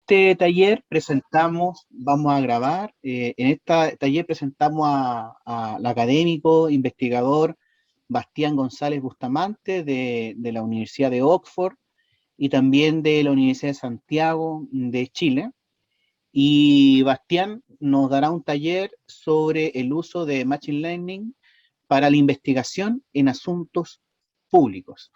este taller presentamos, vamos a grabar, en este taller presentamos al académico, investigador Bastián González Bustamante de la Universidad de Oxford y también de la Universidad de Santiago de Chile. Y Bastián nos dará un taller sobre el uso de Machine Learning para la investigación en asuntos públicos.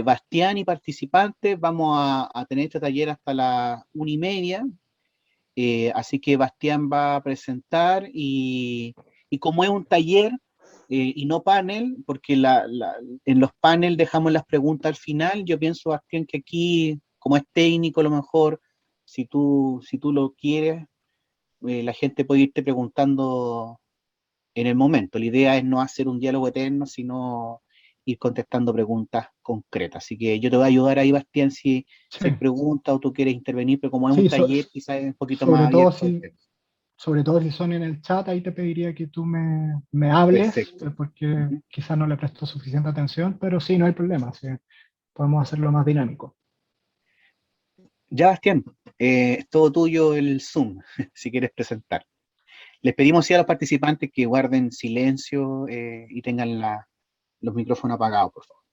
Bastián y participantes vamos a tener este taller hasta las 1:30, así que Bastián va a presentar y como es un taller y no panel, porque en los paneles dejamos las preguntas al final, yo pienso, Bastián, que aquí, como es técnico, a lo mejor, si tú lo quieres, la gente puede irte preguntando en el momento. La idea es no hacer un diálogo eterno, sino ir contestando preguntas concretas. Así que yo te voy a ayudar ahí, Bastián, si hay Sí, preguntas o tú quieres intervenir, pero como es un sí, taller, quizás es un poquito sobre más todo abierto al si, tema. sobre todo si son en el chat, ahí te pediría que tú me hables, Perfecto. porque Ujú. quizás no le presto suficiente atención, pero sí, no hay problema, sí, podemos hacerlo más dinámico. Ya, Bastián, es todo tuyo el Zoom, si quieres presentar. Les pedimos sí a los participantes que guarden silencio y tengan los micrófonos apagados, por favor.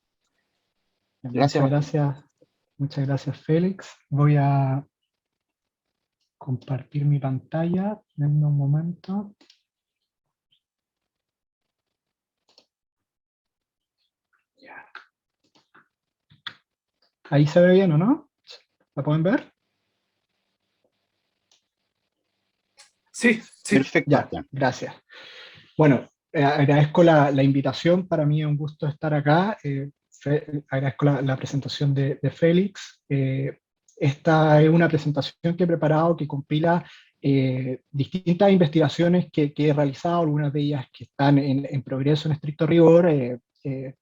Gracias, Bastián. Muchas gracias, Félix. Voy a compartir mi pantalla, denme un momento. Ya. Ahí se ve bien, ¿o no? ¿La pueden ver? Sí, sí. Perfecto, Ya, Bastián. gracias. Bueno, agradezco la invitación, para mí es un gusto estar acá. Agradezco la presentación de Félix. Esta es una presentación que he preparado que compila distintas investigaciones que he realizado, algunas de ellas que están en progreso en estricto rigor,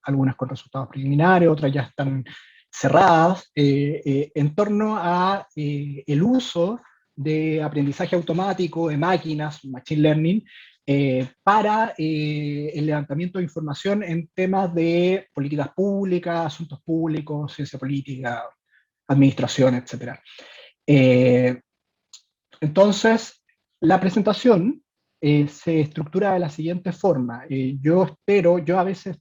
algunas con resultados preliminares, otras ya están cerradas, en torno a el uso de aprendizaje automático de máquinas, machine learning, para el levantamiento de información en temas de políticas públicas, asuntos públicos, ciencia política, administración, etc. Eh, entonces, la presentación se estructura de la siguiente forma. Yo a veces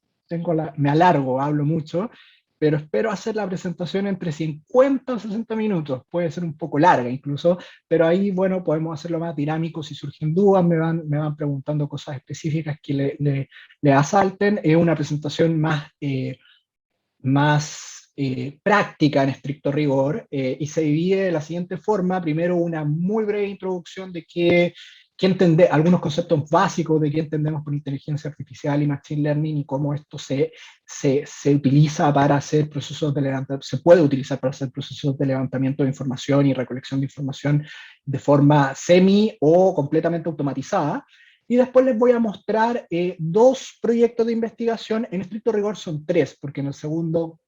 me alargo, hablo mucho, pero espero hacer la presentación entre 50 o 60 minutos. Puede ser un poco larga incluso, pero ahí, bueno, podemos hacerlo más dinámico. Si surgen dudas, me van preguntando cosas específicas que le asalten. Es una presentación más práctica en estricto rigor, y se divide de la siguiente forma. Primero, una muy breve introducción de qué entender, algunos conceptos básicos de qué entendemos por inteligencia artificial y machine learning y cómo esto se utiliza para hacer procesos de levantamiento, se puede utilizar para hacer procesos de levantamiento de información y recolección de información de forma semi o completamente automatizada. Y después les voy a mostrar dos proyectos de investigación. En estricto rigor son tres, porque en el segundo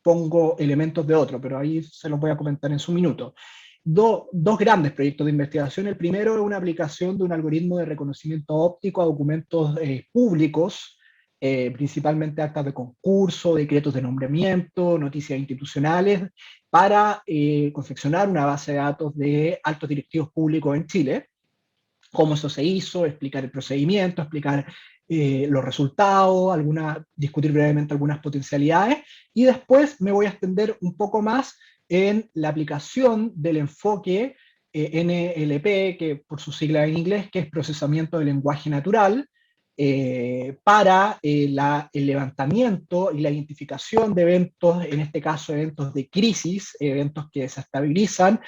pongo elementos de otro, pero ahí se los voy a comentar en su minuto. Dos grandes proyectos de investigación. El primero es una aplicación de un algoritmo de reconocimiento óptico a documentos públicos, principalmente actas de concurso, decretos de nombramiento, noticias institucionales, para confeccionar una base de datos de altos directivos públicos en Chile. Cómo eso se hizo, explicar el procedimiento, explicar los resultados, discutir brevemente algunas potencialidades, y después me voy a extender un poco más en la aplicación del enfoque NLP, que por su sigla en inglés, que es procesamiento del lenguaje natural, para el levantamiento y la identificación de eventos, en este caso eventos de crisis, eventos que desestabilizan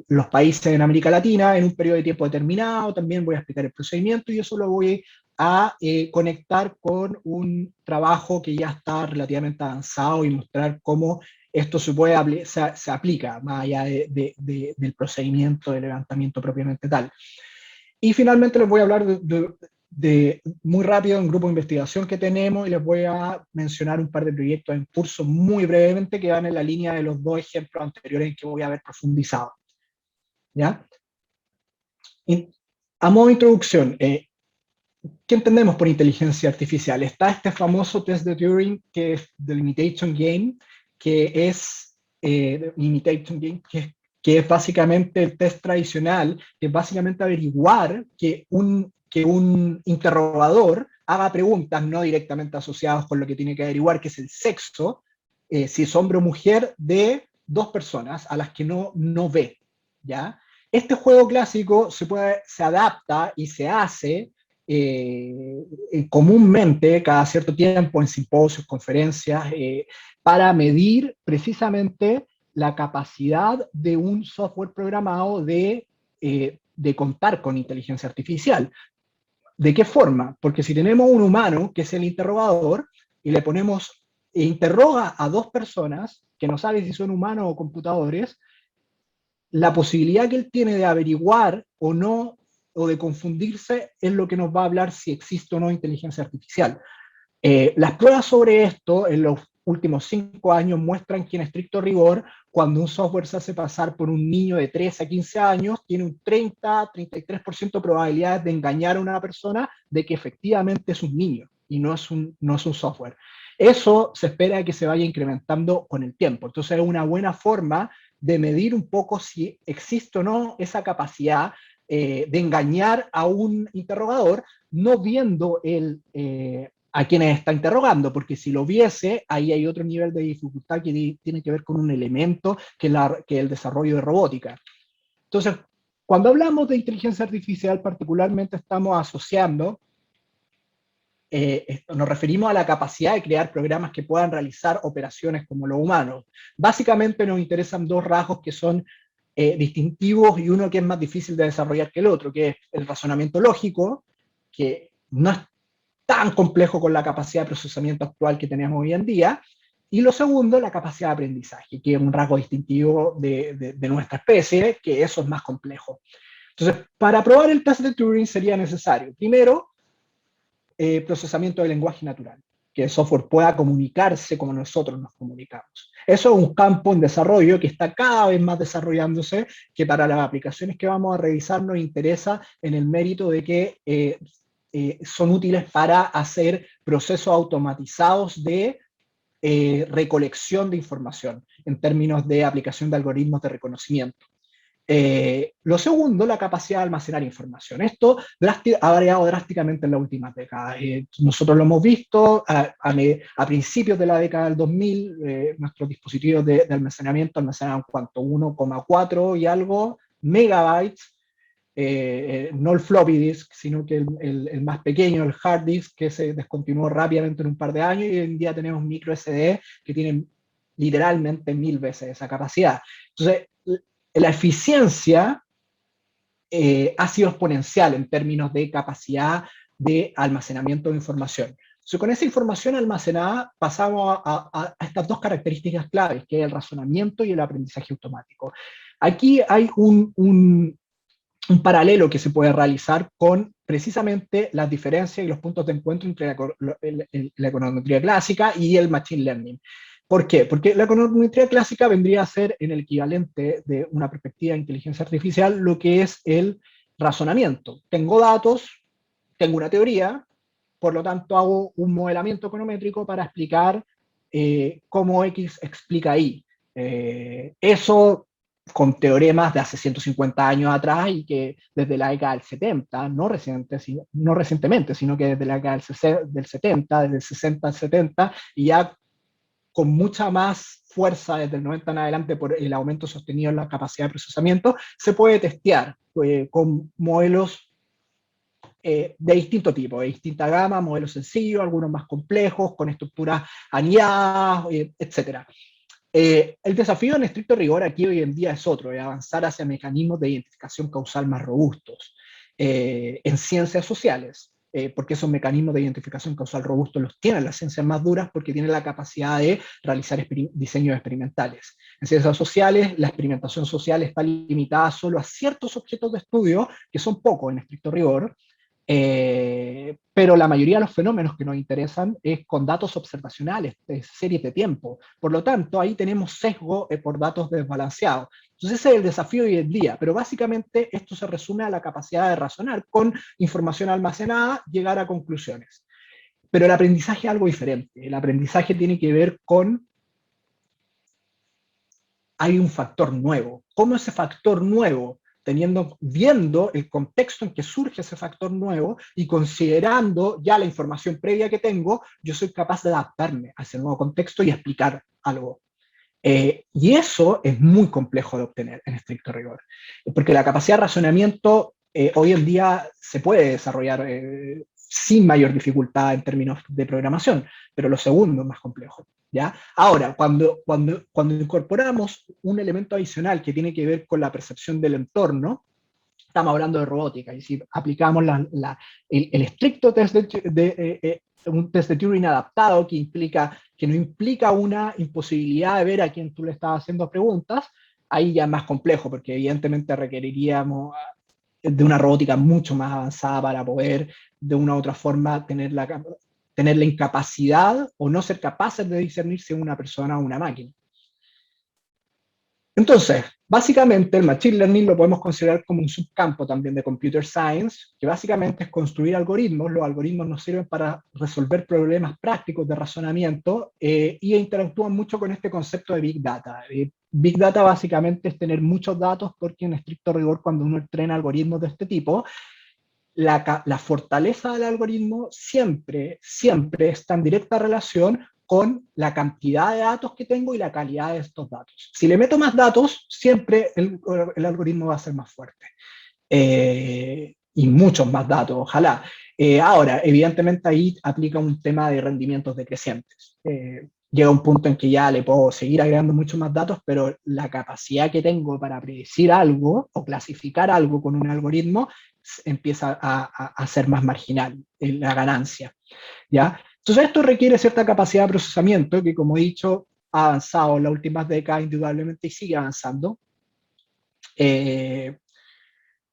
los países en América Latina en un periodo de tiempo determinado. También voy a explicar el procedimiento y eso lo voy a conectar con un trabajo que ya está relativamente avanzado y mostrar cómo esto se aplica más allá del procedimiento de levantamiento propiamente tal. Y finalmente les voy a hablar muy rápido un grupo de investigación que tenemos, y les voy a mencionar un par de proyectos en curso muy brevemente que van en la línea de los dos ejemplos anteriores en que voy a haber profundizado. ¿Ya? A modo de introducción, ¿qué entendemos por inteligencia artificial? Está este famoso test de Turing, que es The Limitation Game, que es imitation game, que es básicamente el test tradicional, que es básicamente averiguar que un interrogador haga preguntas no directamente asociadas con lo que tiene que averiguar, que es el sexo, si es hombre o mujer, de dos personas a las que no ve, ¿ya? Este juego clásico se adapta y se hace comúnmente cada cierto tiempo en simposios, conferencias, para medir precisamente la capacidad de un software programado de contar con inteligencia artificial. ¿De qué forma? Porque si tenemos un humano, que es el interrogador, y le ponemos, e interroga a dos personas, que no sabe si son humanos o computadores, la posibilidad que él tiene de averiguar o no, o de confundirse, es lo que nos va a hablar si existe o no inteligencia artificial. Las pruebas sobre esto en los últimos 5 años muestran que en estricto rigor, cuando un software se hace pasar por un niño de 13 a 15 años, tiene un 30-33% de probabilidades de engañar a una persona de que efectivamente es un niño y no es un software. Eso se espera que se vaya incrementando con el tiempo. Entonces es una buena forma de medir un poco si existe o no esa capacidad de engañar a un interrogador, no viendo a quienes está interrogando, porque si lo viese, ahí hay otro nivel de dificultad que tiene que ver con un elemento que es el desarrollo de robótica. Entonces, cuando hablamos de inteligencia artificial, particularmente estamos asociando, nos referimos a la capacidad de crear programas que puedan realizar operaciones como los humanos. Básicamente nos interesan dos rasgos que son distintivos y uno que es más difícil de desarrollar que el otro, que es el razonamiento lógico, que no es tan complejo con la capacidad de procesamiento actual que tenemos hoy en día, y lo segundo, la capacidad de aprendizaje, que es un rasgo distintivo de nuestra especie, que eso es más complejo. Entonces, para probar el test de Turing sería necesario, primero, procesamiento del lenguaje natural, que el software pueda comunicarse como nosotros nos comunicamos. Eso es un campo en desarrollo que está cada vez más desarrollándose, que para las aplicaciones que vamos a revisar nos interesa en el mérito de que son útiles para hacer procesos automatizados de recolección de información en términos de aplicación de algoritmos de reconocimiento. Lo segundo, la capacidad de almacenar información. Esto ha variado drásticamente en las últimas décadas. Nosotros lo hemos visto a principios de la década del 2000, nuestros dispositivos de almacenamiento almacenaban ¿cuánto? 1,4 y algo megabytes, no el floppy disk, sino que el más pequeño, el hard disk, que se descontinuó rápidamente en un par de años, y hoy en día tenemos micro SD que tienen literalmente 1000 veces esa capacidad. Entonces, la eficiencia ha sido exponencial en términos de capacidad de almacenamiento de información. Entonces, con esa información almacenada pasamos a estas dos características claves, que es el razonamiento y el aprendizaje automático. Aquí hay un paralelo que se puede realizar con precisamente las diferencias y los puntos de encuentro entre la econometría clásica y el machine learning. ¿Por qué? Porque la econometría clásica vendría a ser, en el equivalente de una perspectiva de inteligencia artificial, lo que es el razonamiento. Tengo datos, tengo una teoría, por lo tanto hago un modelamiento econométrico para explicar cómo X explica Y. Eso con teoremas de hace 150 años atrás y que desde la década del 70, no recientemente, sino que desde la década del 70, desde el 60 al 70, y ya con mucha más fuerza desde el 90 en adelante por el aumento sostenido en la capacidad de procesamiento, se puede testear con modelos de distinto tipo, de distinta gama, modelos sencillos, algunos más complejos, con estructuras anidadas, etc. El desafío en estricto rigor aquí hoy en día es otro, es avanzar hacia mecanismos de identificación causal más robustos en ciencias sociales, porque esos mecanismos de identificación causal robustos los tienen las ciencias más duras porque tienen la capacidad de realizar diseños experimentales. En ciencias sociales, la experimentación social está limitada solo a ciertos objetos de estudio, que son pocos en estricto rigor, pero la mayoría de los fenómenos que nos interesan es con datos observacionales, de series de tiempo. Por lo tanto, ahí tenemos sesgo por datos desbalanceados. Entonces ese es el desafío hoy en día, pero básicamente esto se resume a la capacidad de razonar con información almacenada, llegar a conclusiones. Pero el aprendizaje es algo diferente. El aprendizaje tiene que ver con hay un factor nuevo. ¿Cómo ese factor nuevo, viendo el contexto en que surge ese factor nuevo y considerando ya la información previa que tengo, yo soy capaz de adaptarme a ese nuevo contexto y explicar algo? Y eso es muy complejo de obtener en estricto rigor, porque la capacidad de razonamiento hoy en día se puede desarrollar sin mayor dificultad en términos de programación, pero lo segundo es más complejo. ¿Ya? Ahora, cuando incorporamos un elemento adicional que tiene que ver con la percepción del entorno, estamos hablando de robótica, y si aplicamos el estricto test un test de Turing adaptado que no implica una imposibilidad de ver a quién tú le estás haciendo preguntas, ahí ya es más complejo, porque evidentemente requeriríamos de una robótica mucho más avanzada para poder de una u otra forma tener la incapacidad o no ser capaces de discernir si es una persona o una máquina. Entonces, básicamente el Machine Learning lo podemos considerar como un subcampo también de Computer Science, que básicamente es construir algoritmos. Los algoritmos nos sirven para resolver problemas prácticos de razonamiento y interactúan mucho con este concepto de Big Data. Big Data básicamente es tener muchos datos, porque en estricto rigor cuando uno entrena algoritmos de este tipo, la fortaleza del algoritmo siempre está en directa relación con la cantidad de datos que tengo y la calidad de estos datos. Si le meto más datos, siempre el algoritmo va a ser más fuerte. Y muchos más datos, ojalá. Ahora, evidentemente ahí aplica un tema de rendimientos decrecientes. Llega un punto en que ya le puedo seguir agregando muchos más datos, pero la capacidad que tengo para predecir algo o clasificar algo con un algoritmo empieza a ser más marginal, la ganancia, ¿ya? Entonces esto requiere cierta capacidad de procesamiento que, como he dicho, ha avanzado en las últimas décadas indudablemente y sigue avanzando.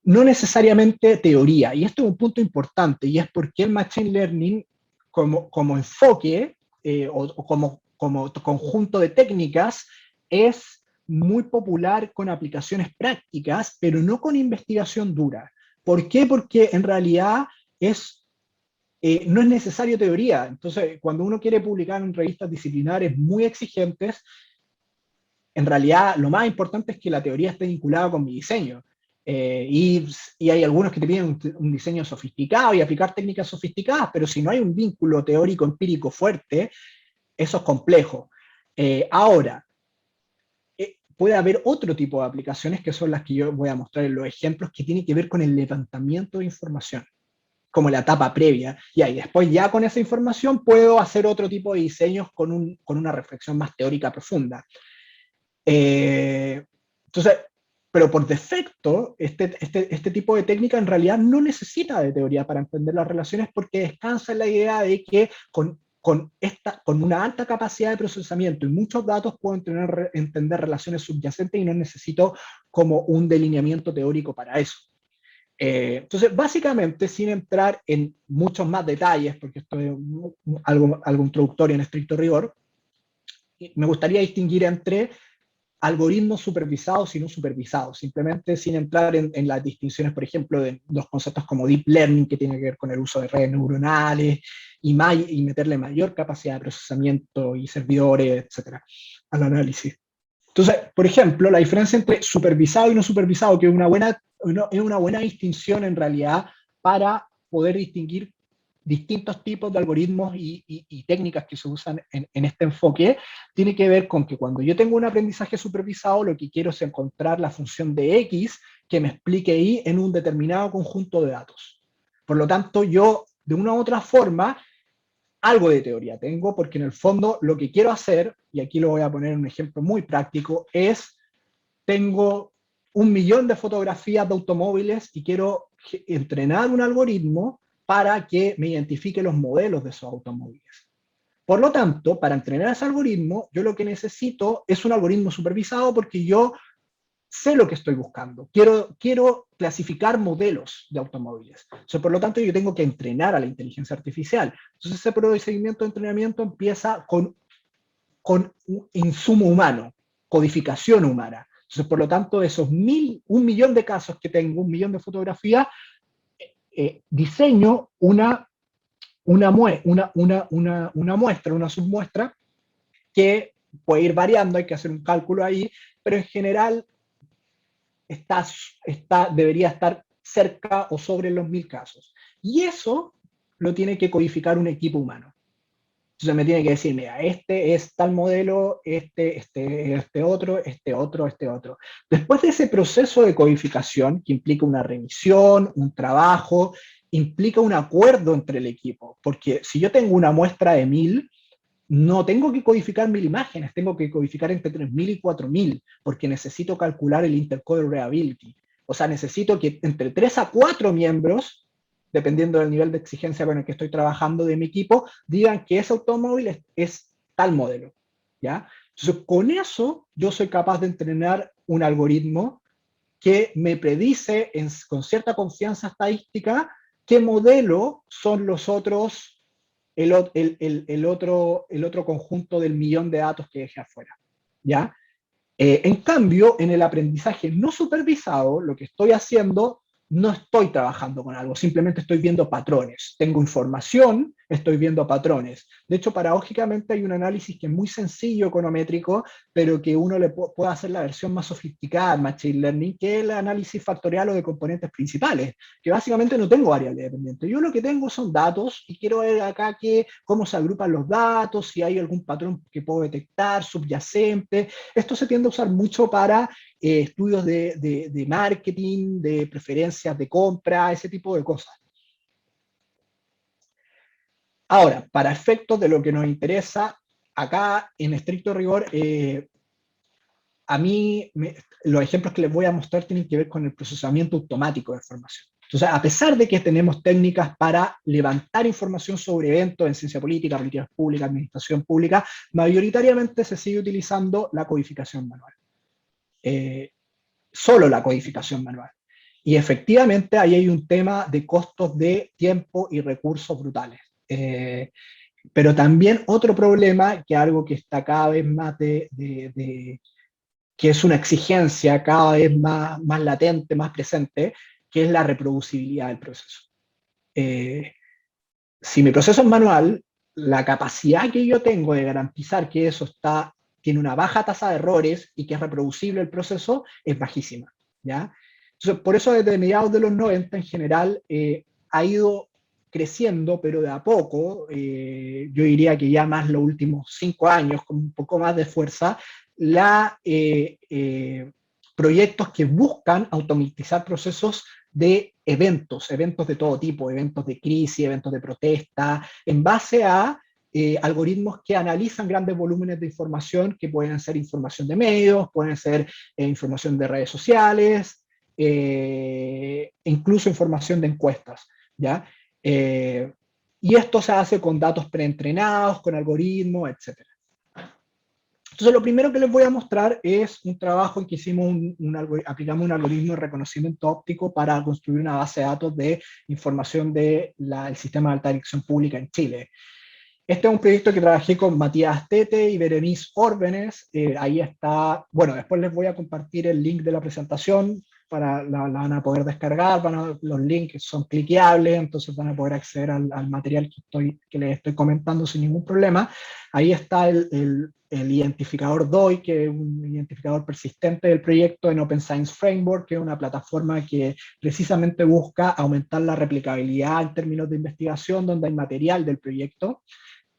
No necesariamente teoría, y esto es un punto importante, y es porque el Machine Learning como enfoque o como conjunto de técnicas es muy popular con aplicaciones prácticas, pero no con investigación dura. ¿Por qué? Porque en realidad no es necesario teoría. Entonces, cuando uno quiere publicar en revistas disciplinares muy exigentes, en realidad lo más importante es que la teoría esté vinculada con mi diseño. Y hay algunos que te piden un diseño sofisticado y aplicar técnicas sofisticadas, pero si no hay un vínculo teórico empírico fuerte, eso es complejo. Ahora, puede haber otro tipo de aplicaciones que son las que yo voy a mostrar en los ejemplos, que tienen que ver con el levantamiento de información, como la etapa previa, y después ya con esa información puedo hacer otro tipo de diseños con una reflexión más teórica profunda. Entonces, pero por defecto, este tipo de técnica en realidad no necesita de teoría para entender las relaciones, porque descansa en la idea de que con una alta capacidad de procesamiento y muchos datos puedo entender relaciones subyacentes y no necesito como un delineamiento teórico para eso. Entonces, básicamente, sin entrar en muchos más detalles, porque esto es algo introductorio en estricto rigor, me gustaría distinguir entre algoritmos supervisados y no supervisados, simplemente sin entrar en las distinciones, por ejemplo, de los conceptos como deep learning, que tiene que ver con el uso de redes neuronales y meterle mayor capacidad de procesamiento y servidores, etcétera, al análisis. Entonces, por ejemplo, la diferencia entre supervisado y no supervisado, que es una buena distinción en realidad para poder distinguir distintos tipos de algoritmos y técnicas que se usan en este enfoque, tiene que ver con que cuando yo tengo un aprendizaje supervisado, lo que quiero es encontrar la función de X que me explique Y en un determinado conjunto de datos. Por lo tanto, yo, de una u otra forma, algo de teoría tengo, porque en el fondo lo que quiero hacer, y aquí lo voy a poner en un ejemplo muy práctico, tengo 1.000.000 de fotografías de automóviles y quiero entrenar un algoritmo para que me identifique los modelos de esos automóviles. Por lo tanto, para entrenar ese algoritmo, yo lo que necesito es un algoritmo supervisado, porque yo sé lo que estoy buscando. Quiero clasificar modelos de automóviles. Por lo tanto, yo tengo que entrenar a la inteligencia artificial. Entonces, ese procedimiento de entrenamiento empieza con un insumo humano, codificación humana. Entonces, por lo tanto, esos 1.000.000 de casos que tengo, 1.000.000 de fotografías, diseño una muestra, una submuestra, que puede ir variando, hay que hacer un cálculo ahí, pero en general debería estar cerca o sobre los 1000 casos. Y eso lo tiene que codificar un equipo humano. Entonces me tiene que decir, mira, este es tal modelo, este otro, este otro, este otro. Después de ese proceso de codificación, que implica una revisión, un trabajo, implica un acuerdo entre el equipo, porque si yo tengo una muestra de 1000, no tengo que codificar 1000 imágenes, tengo que codificar entre 3000 y 4000, porque necesito calcular el intercode reliability. O sea, necesito que entre 3 a 4 miembros, dependiendo del nivel de exigencia con el que estoy trabajando de mi equipo, digan que ese automóvil es tal modelo, ¿ya? Entonces, con eso, yo soy capaz de entrenar un algoritmo que me predice con cierta confianza estadística qué modelo son los otros, el otro conjunto del millón de datos que dejé afuera, ¿ya? En cambio, en el aprendizaje no supervisado, lo que estoy haciendo, no estoy trabajando con algo, simplemente estoy viendo patrones. Tengo información, estoy viendo patrones. De hecho, paradójicamente hay un análisis que es muy sencillo, econométrico, pero que uno le puede hacer la versión más sofisticada en Machine Learning, que es el análisis factorial o de componentes principales, que básicamente no tengo variables dependientes. Yo lo que tengo son datos y quiero ver acá cómo se agrupan los datos, si hay algún patrón que puedo detectar, subyacente. Esto se tiende a usar mucho para estudios de marketing, de preferencias de compra, ese tipo de cosas. Ahora, para efectos de lo que nos interesa, acá en estricto rigor, a mí los ejemplos que les voy a mostrar tienen que ver con el procesamiento automático de información. Entonces, a pesar de que tenemos técnicas para levantar información sobre eventos en ciencia política, políticas públicas, administración pública, mayoritariamente se sigue utilizando la codificación manual. Solo la codificación manual. Y efectivamente ahí hay un tema de costos de tiempo y recursos brutales. Pero también otro problema, que algo que está cada vez más que es una exigencia cada vez más latente, más presente, que es la reproducibilidad del proceso. Si mi proceso es manual, la capacidad que yo tengo de garantizar que eso tiene una baja tasa de errores y que es reproducible el proceso es bajísima, ¿ya? Entonces, por eso desde mediados de los 90 en general ha ido creciendo, pero de a poco, yo diría que ya más los últimos 5 años, con un poco más de fuerza, proyectos que buscan automatizar procesos de eventos de todo tipo, eventos de crisis, eventos de protesta, en base a algoritmos que analizan grandes volúmenes de información, que pueden ser información de medios, pueden ser información de redes sociales, incluso información de encuestas, ¿ya? Y esto se hace con datos preentrenados, con algoritmos, etc. Entonces, lo primero que les voy a mostrar es un trabajo en que hicimos aplicamos un algoritmo de reconocimiento óptico para construir una base de datos de información del sistema de alta dirección pública en Chile. Este es un proyecto que trabajé con Matías Tete y Berenice Órdenes. Ahí está, bueno, después les voy a compartir el link de la presentación, la van a poder descargar, los links son cliqueables, entonces van a poder acceder al material que les estoy comentando sin ningún problema. Ahí está el identificador DOI, que es un identificador persistente del proyecto en Open Science Framework, que es una plataforma que precisamente busca aumentar la replicabilidad en términos de investigación, donde hay material del proyecto.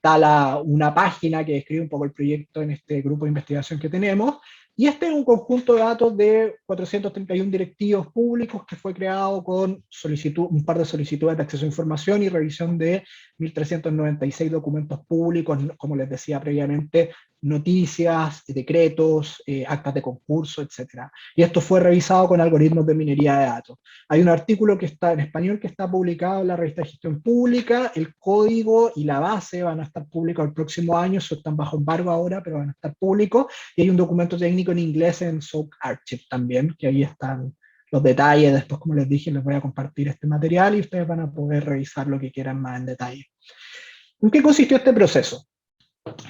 Está una página que describe un poco el proyecto en este grupo de investigación que tenemos, y este es un conjunto de datos de 431 directivos públicos que fue creado con un par de solicitudes de acceso a información y revisión de 1.396 documentos públicos, como les decía previamente, noticias, decretos, actas de concurso, etc. Y esto fue revisado con algoritmos de minería de datos. Hay un artículo que está en español que está publicado en la revista de Gestión Pública, el código y la base van a estar públicos el próximo año, eso están bajo embargo ahora, pero van a estar públicos, y hay un documento técnico en inglés en SOAK Archive también, que ahí están los detalles. Después, como les dije, les voy a compartir este material y ustedes van a poder revisar lo que quieran más en detalle. ¿En qué consistió este proceso?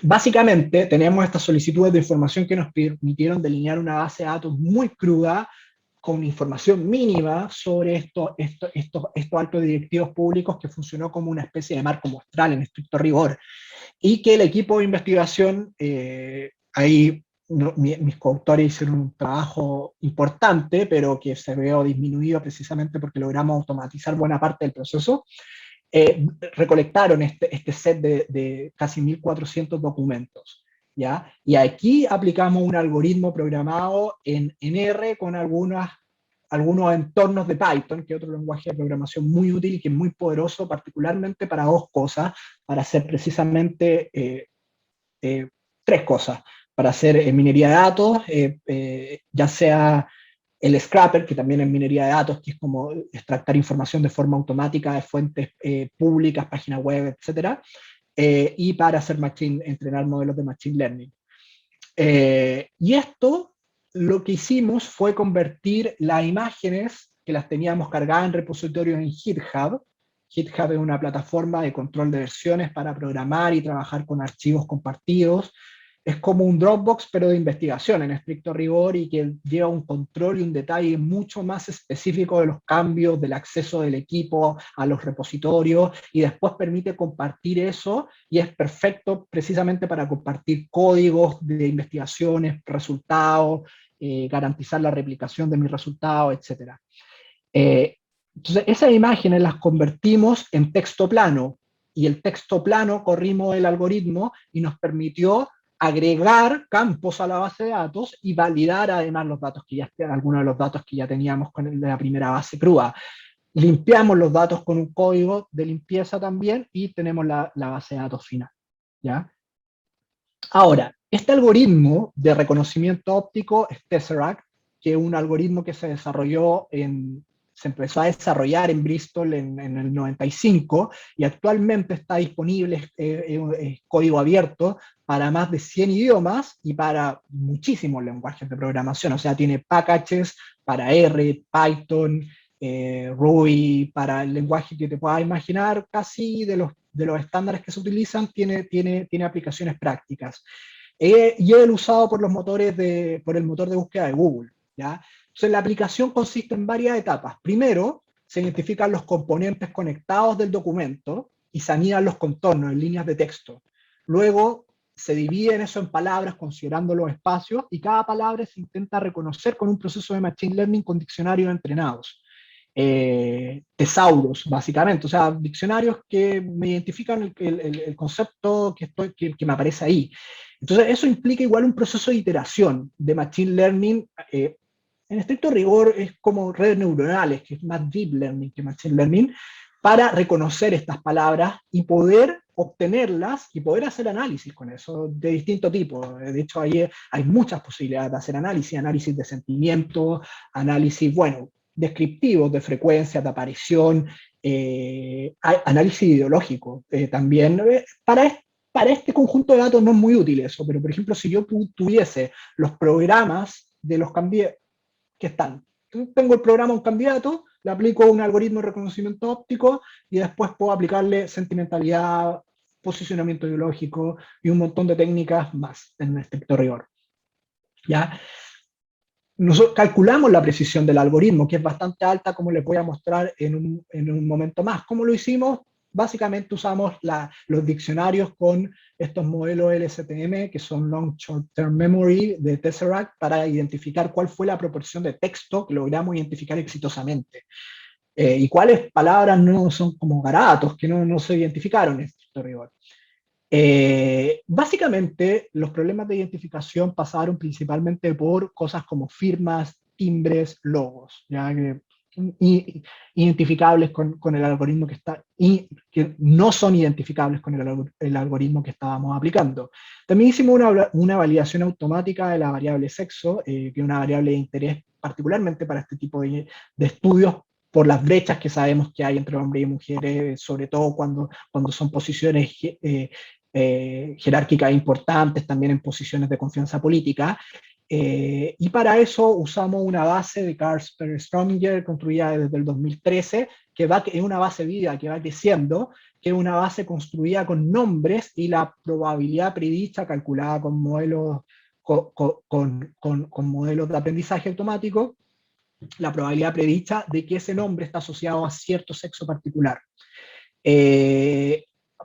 Básicamente, tenemos estas solicitudes de información que nos permitieron delinear una base de datos muy cruda, con información mínima sobre estos altos directivos públicos, que funcionó como una especie de marco muestral en estricto rigor, y que el equipo de investigación ahí mis coautores hicieron un trabajo importante, pero que se vio disminuido precisamente porque logramos automatizar buena parte del proceso. Recolectaron este set de casi 1.400 documentos, ¿ya? Y aquí aplicamos un algoritmo programado en R con algunos entornos de Python, que es otro lenguaje de programación muy útil y que es muy poderoso, particularmente para dos cosas, para hacer precisamente tres cosas, para hacer minería de datos, ya sea el Scrapper, que también es minería de datos, que es como extractar información de forma automática de fuentes públicas, páginas web, etcétera, y para hacer entrenar modelos de Machine Learning. Y esto, lo que hicimos fue convertir las imágenes que las teníamos cargadas en repositorios en GitHub. GitHub es una plataforma de control de versiones para programar y trabajar con archivos compartidos. Es como un Dropbox, pero de investigación en estricto rigor, y que lleva un control y un detalle mucho más específico de los cambios, del acceso del equipo a los repositorios, y después permite compartir eso, y es perfecto precisamente para compartir códigos de investigaciones, resultados, garantizar la replicación de mis resultados, etc. Entonces, esas imágenes las convertimos en texto plano, y el texto plano corrimos el algoritmo y nos permitió agregar campos a la base de datos y validar además los datos que ya, algunos de los datos que ya teníamos con la primera base cruda. Limpiamos los datos con un código de limpieza también y tenemos la base de datos final, ¿ya? Ahora, este algoritmo de reconocimiento óptico es Tesseract, que es un algoritmo que se empezó a desarrollar en Bristol en el 95, y actualmente está disponible, es código abierto para más de 100 idiomas y para muchísimos lenguajes de programación. O sea, tiene packages para R, Python, Ruby, para el lenguaje que te puedas imaginar, casi de los estándares que se utilizan, tiene aplicaciones prácticas. Y es usado por por el motor de búsqueda de Google, ¿ya? Entonces, la aplicación consiste en varias etapas. Primero, se identifican los componentes conectados del documento y se anidan los contornos en líneas de texto. Luego, se divide eso en palabras considerando los espacios, y cada palabra se intenta reconocer con un proceso de Machine Learning con diccionarios entrenados. Tesauros, básicamente, o sea, diccionarios que me identifican el concepto que me aparece ahí. Entonces, eso implica igual un proceso de iteración de Machine Learning. En estricto rigor es como redes neuronales, que es más Deep Learning que Machine Learning, para reconocer estas palabras y poder obtenerlas y poder hacer análisis con eso de distinto tipo. De hecho, hay muchas posibilidades de hacer análisis de sentimiento, análisis, bueno, descriptivos de frecuencia, de aparición, análisis ideológico también. Para este conjunto de datos no es muy útil eso, pero por ejemplo, si yo tuviese los programas de los candidatos que están, tengo el programa a un candidato, le aplico un algoritmo de reconocimiento óptico y después puedo aplicarle sentimentalidad, posicionamiento ideológico y un montón de técnicas más en estricto rigor, ¿ya? Nosotros calculamos la precisión del algoritmo, que es bastante alta, como les voy a mostrar en un momento más. ¿Cómo lo hicimos? Básicamente usamos los diccionarios con estos modelos LSTM, que son Long Short Term Memory de Tesseract, para identificar cuál fue la proporción de texto que logramos identificar exitosamente. Y cuáles palabras no son como garabatos, que no se identificaron en este rigor. Básicamente, los problemas de identificación pasaron principalmente por cosas como firmas, timbres, logos, ya que identificables con el algoritmo que está, y que no son identificables con el algoritmo que estábamos aplicando. También hicimos una validación automática de la variable sexo, que es una variable de interés particularmente para este tipo de estudios, por las brechas que sabemos que hay entre hombres y mujeres, sobre todo cuando son posiciones jerárquicas importantes, también en posiciones de confianza política. Y para eso usamos una base de Carlsberg-Strominger construida desde el 2013, que es una base viva que va creciendo, que es una base construida con nombres y la probabilidad predicha calculada con modelos, con modelos de aprendizaje automático, la probabilidad predicha de que ese nombre está asociado a cierto sexo particular.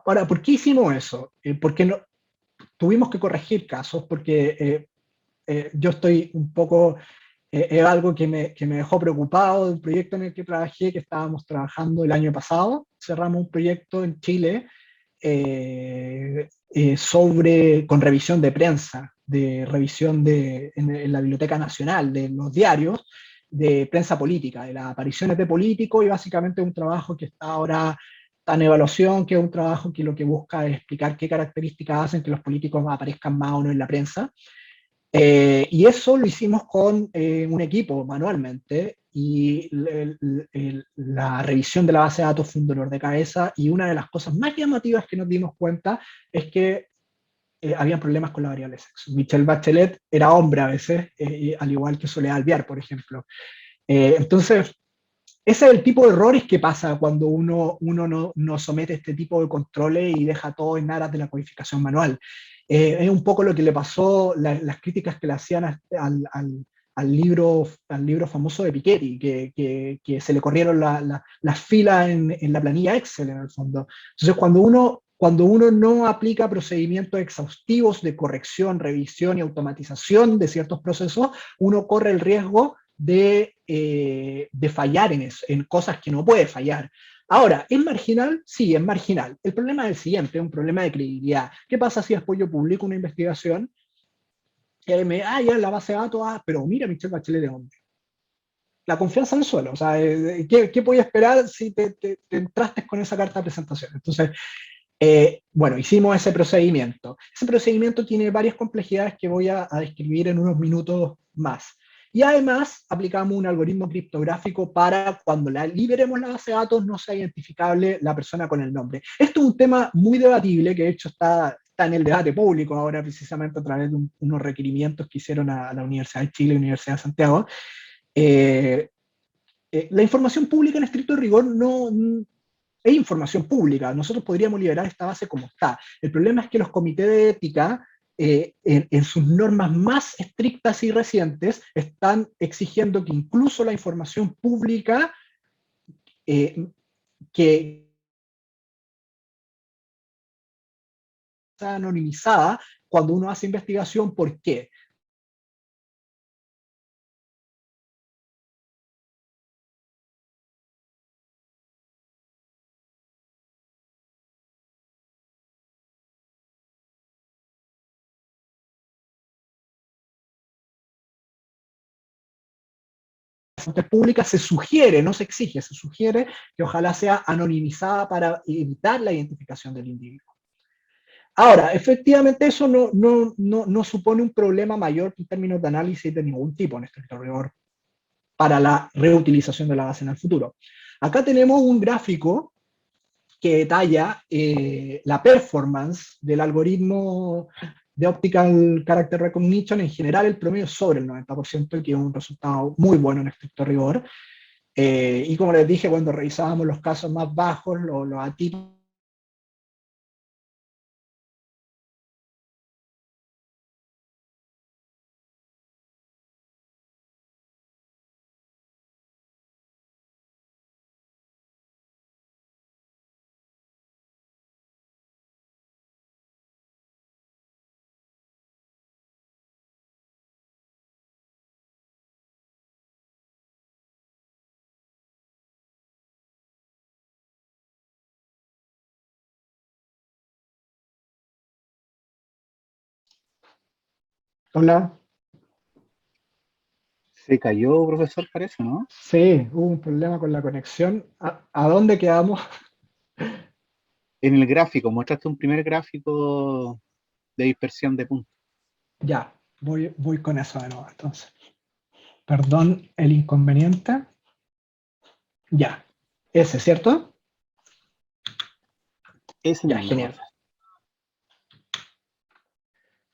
Ahora, ¿por qué hicimos eso? Porque tuvimos que corregir casos porque yo estoy un poco, es algo que me dejó preocupado de un proyecto en el que trabajé, que estábamos trabajando el año pasado. Cerramos un proyecto en Chile con revisión de prensa, de revisión en la Biblioteca Nacional, de los diarios, de prensa política, de las apariciones de políticos, y básicamente un trabajo que está en evaluación, que es un trabajo que lo que busca es explicar qué características hacen que los políticos aparezcan más o no en la prensa. Y eso lo hicimos con un equipo manualmente, y la revisión de la base de datos fue un dolor de cabeza, y una de las cosas más llamativas que nos dimos cuenta es que había problemas con la variable sexo. Michelle Bachelet era hombre a veces, al igual que Soledad Alvear, por ejemplo. Entonces, ese es el tipo de errores que pasa cuando uno no somete este tipo de controles y deja todo en aras de la codificación manual. Es un poco lo que le pasó, las críticas que le hacían al libro famoso de Piketty, que se le corrieron las filas en la planilla Excel, en el fondo. Entonces, cuando uno no aplica procedimientos exhaustivos de corrección, revisión y automatización de ciertos procesos, uno corre el riesgo de fallar en cosas que no puede fallar. Ahora, ¿es marginal? Sí, es marginal. El problema es el siguiente, es un problema de credibilidad. ¿Qué pasa si después yo publico una investigación y ya en la base de datos, pero mira, Michelle Bachelet de hombre? La confianza en el suelo. O sea, ¿qué podía esperar si te entraste con esa carta de presentación? Entonces, bueno, hicimos ese procedimiento. Ese procedimiento tiene varias complejidades que voy a describir en unos minutos más. Y además aplicamos un algoritmo criptográfico para cuando liberemos la base de datos no sea identificable la persona con el nombre. Esto es un tema muy debatible, que de hecho está en el debate público ahora, precisamente a través de unos requerimientos que hicieron a la Universidad de Chile y la Universidad de Santiago. La información pública en estricto rigor no es información pública. Nosotros podríamos liberar esta base como está. El problema es que los comités de ética, en sus normas más estrictas y recientes, están exigiendo que incluso la información pública que está anonimizada cuando uno hace investigación. ¿Por qué? Fuentes públicas se sugiere, no se exige, se sugiere que ojalá sea anonimizada para evitar la identificación del individuo. Ahora, efectivamente eso no supone un problema mayor en términos de análisis de ningún tipo en estricto rigor para la reutilización de la base en el futuro. Acá tenemos un gráfico que detalla la performance del algoritmo de Optical Character Recognition. En general, el promedio es sobre el 90%, que es un resultado muy bueno en estricto rigor. Y como les dije, cuando revisábamos los casos más bajos, los atípicos, hola. Se cayó, profesor, parece, ¿no? Sí, hubo un problema con la conexión. ¿A dónde quedamos? En el gráfico, mostraste un primer gráfico de dispersión de puntos. Ya, voy con eso de nuevo, entonces. Perdón el inconveniente. Ya, ese, ¿cierto? Ese Ya, mismo, genial. profesor.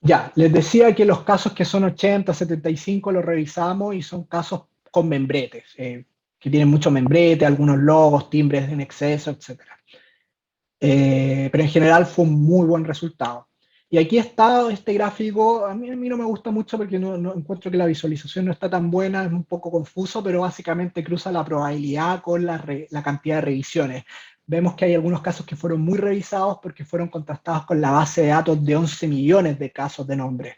Ya, les decía que los casos que son 80, 75 los revisamos y son casos con membretes, que tienen mucho membrete, algunos logos, timbres en exceso, etc. Pero en general fue un muy buen resultado. Y aquí está este gráfico. A mí no me gusta mucho porque no encuentro que la visualización no está tan buena, es un poco confuso, pero básicamente cruza la probabilidad con la cantidad de revisiones. vemos que hay algunos casos que fueron muy revisados porque fueron contrastados con la base de datos de 11 millones de casos de nombres.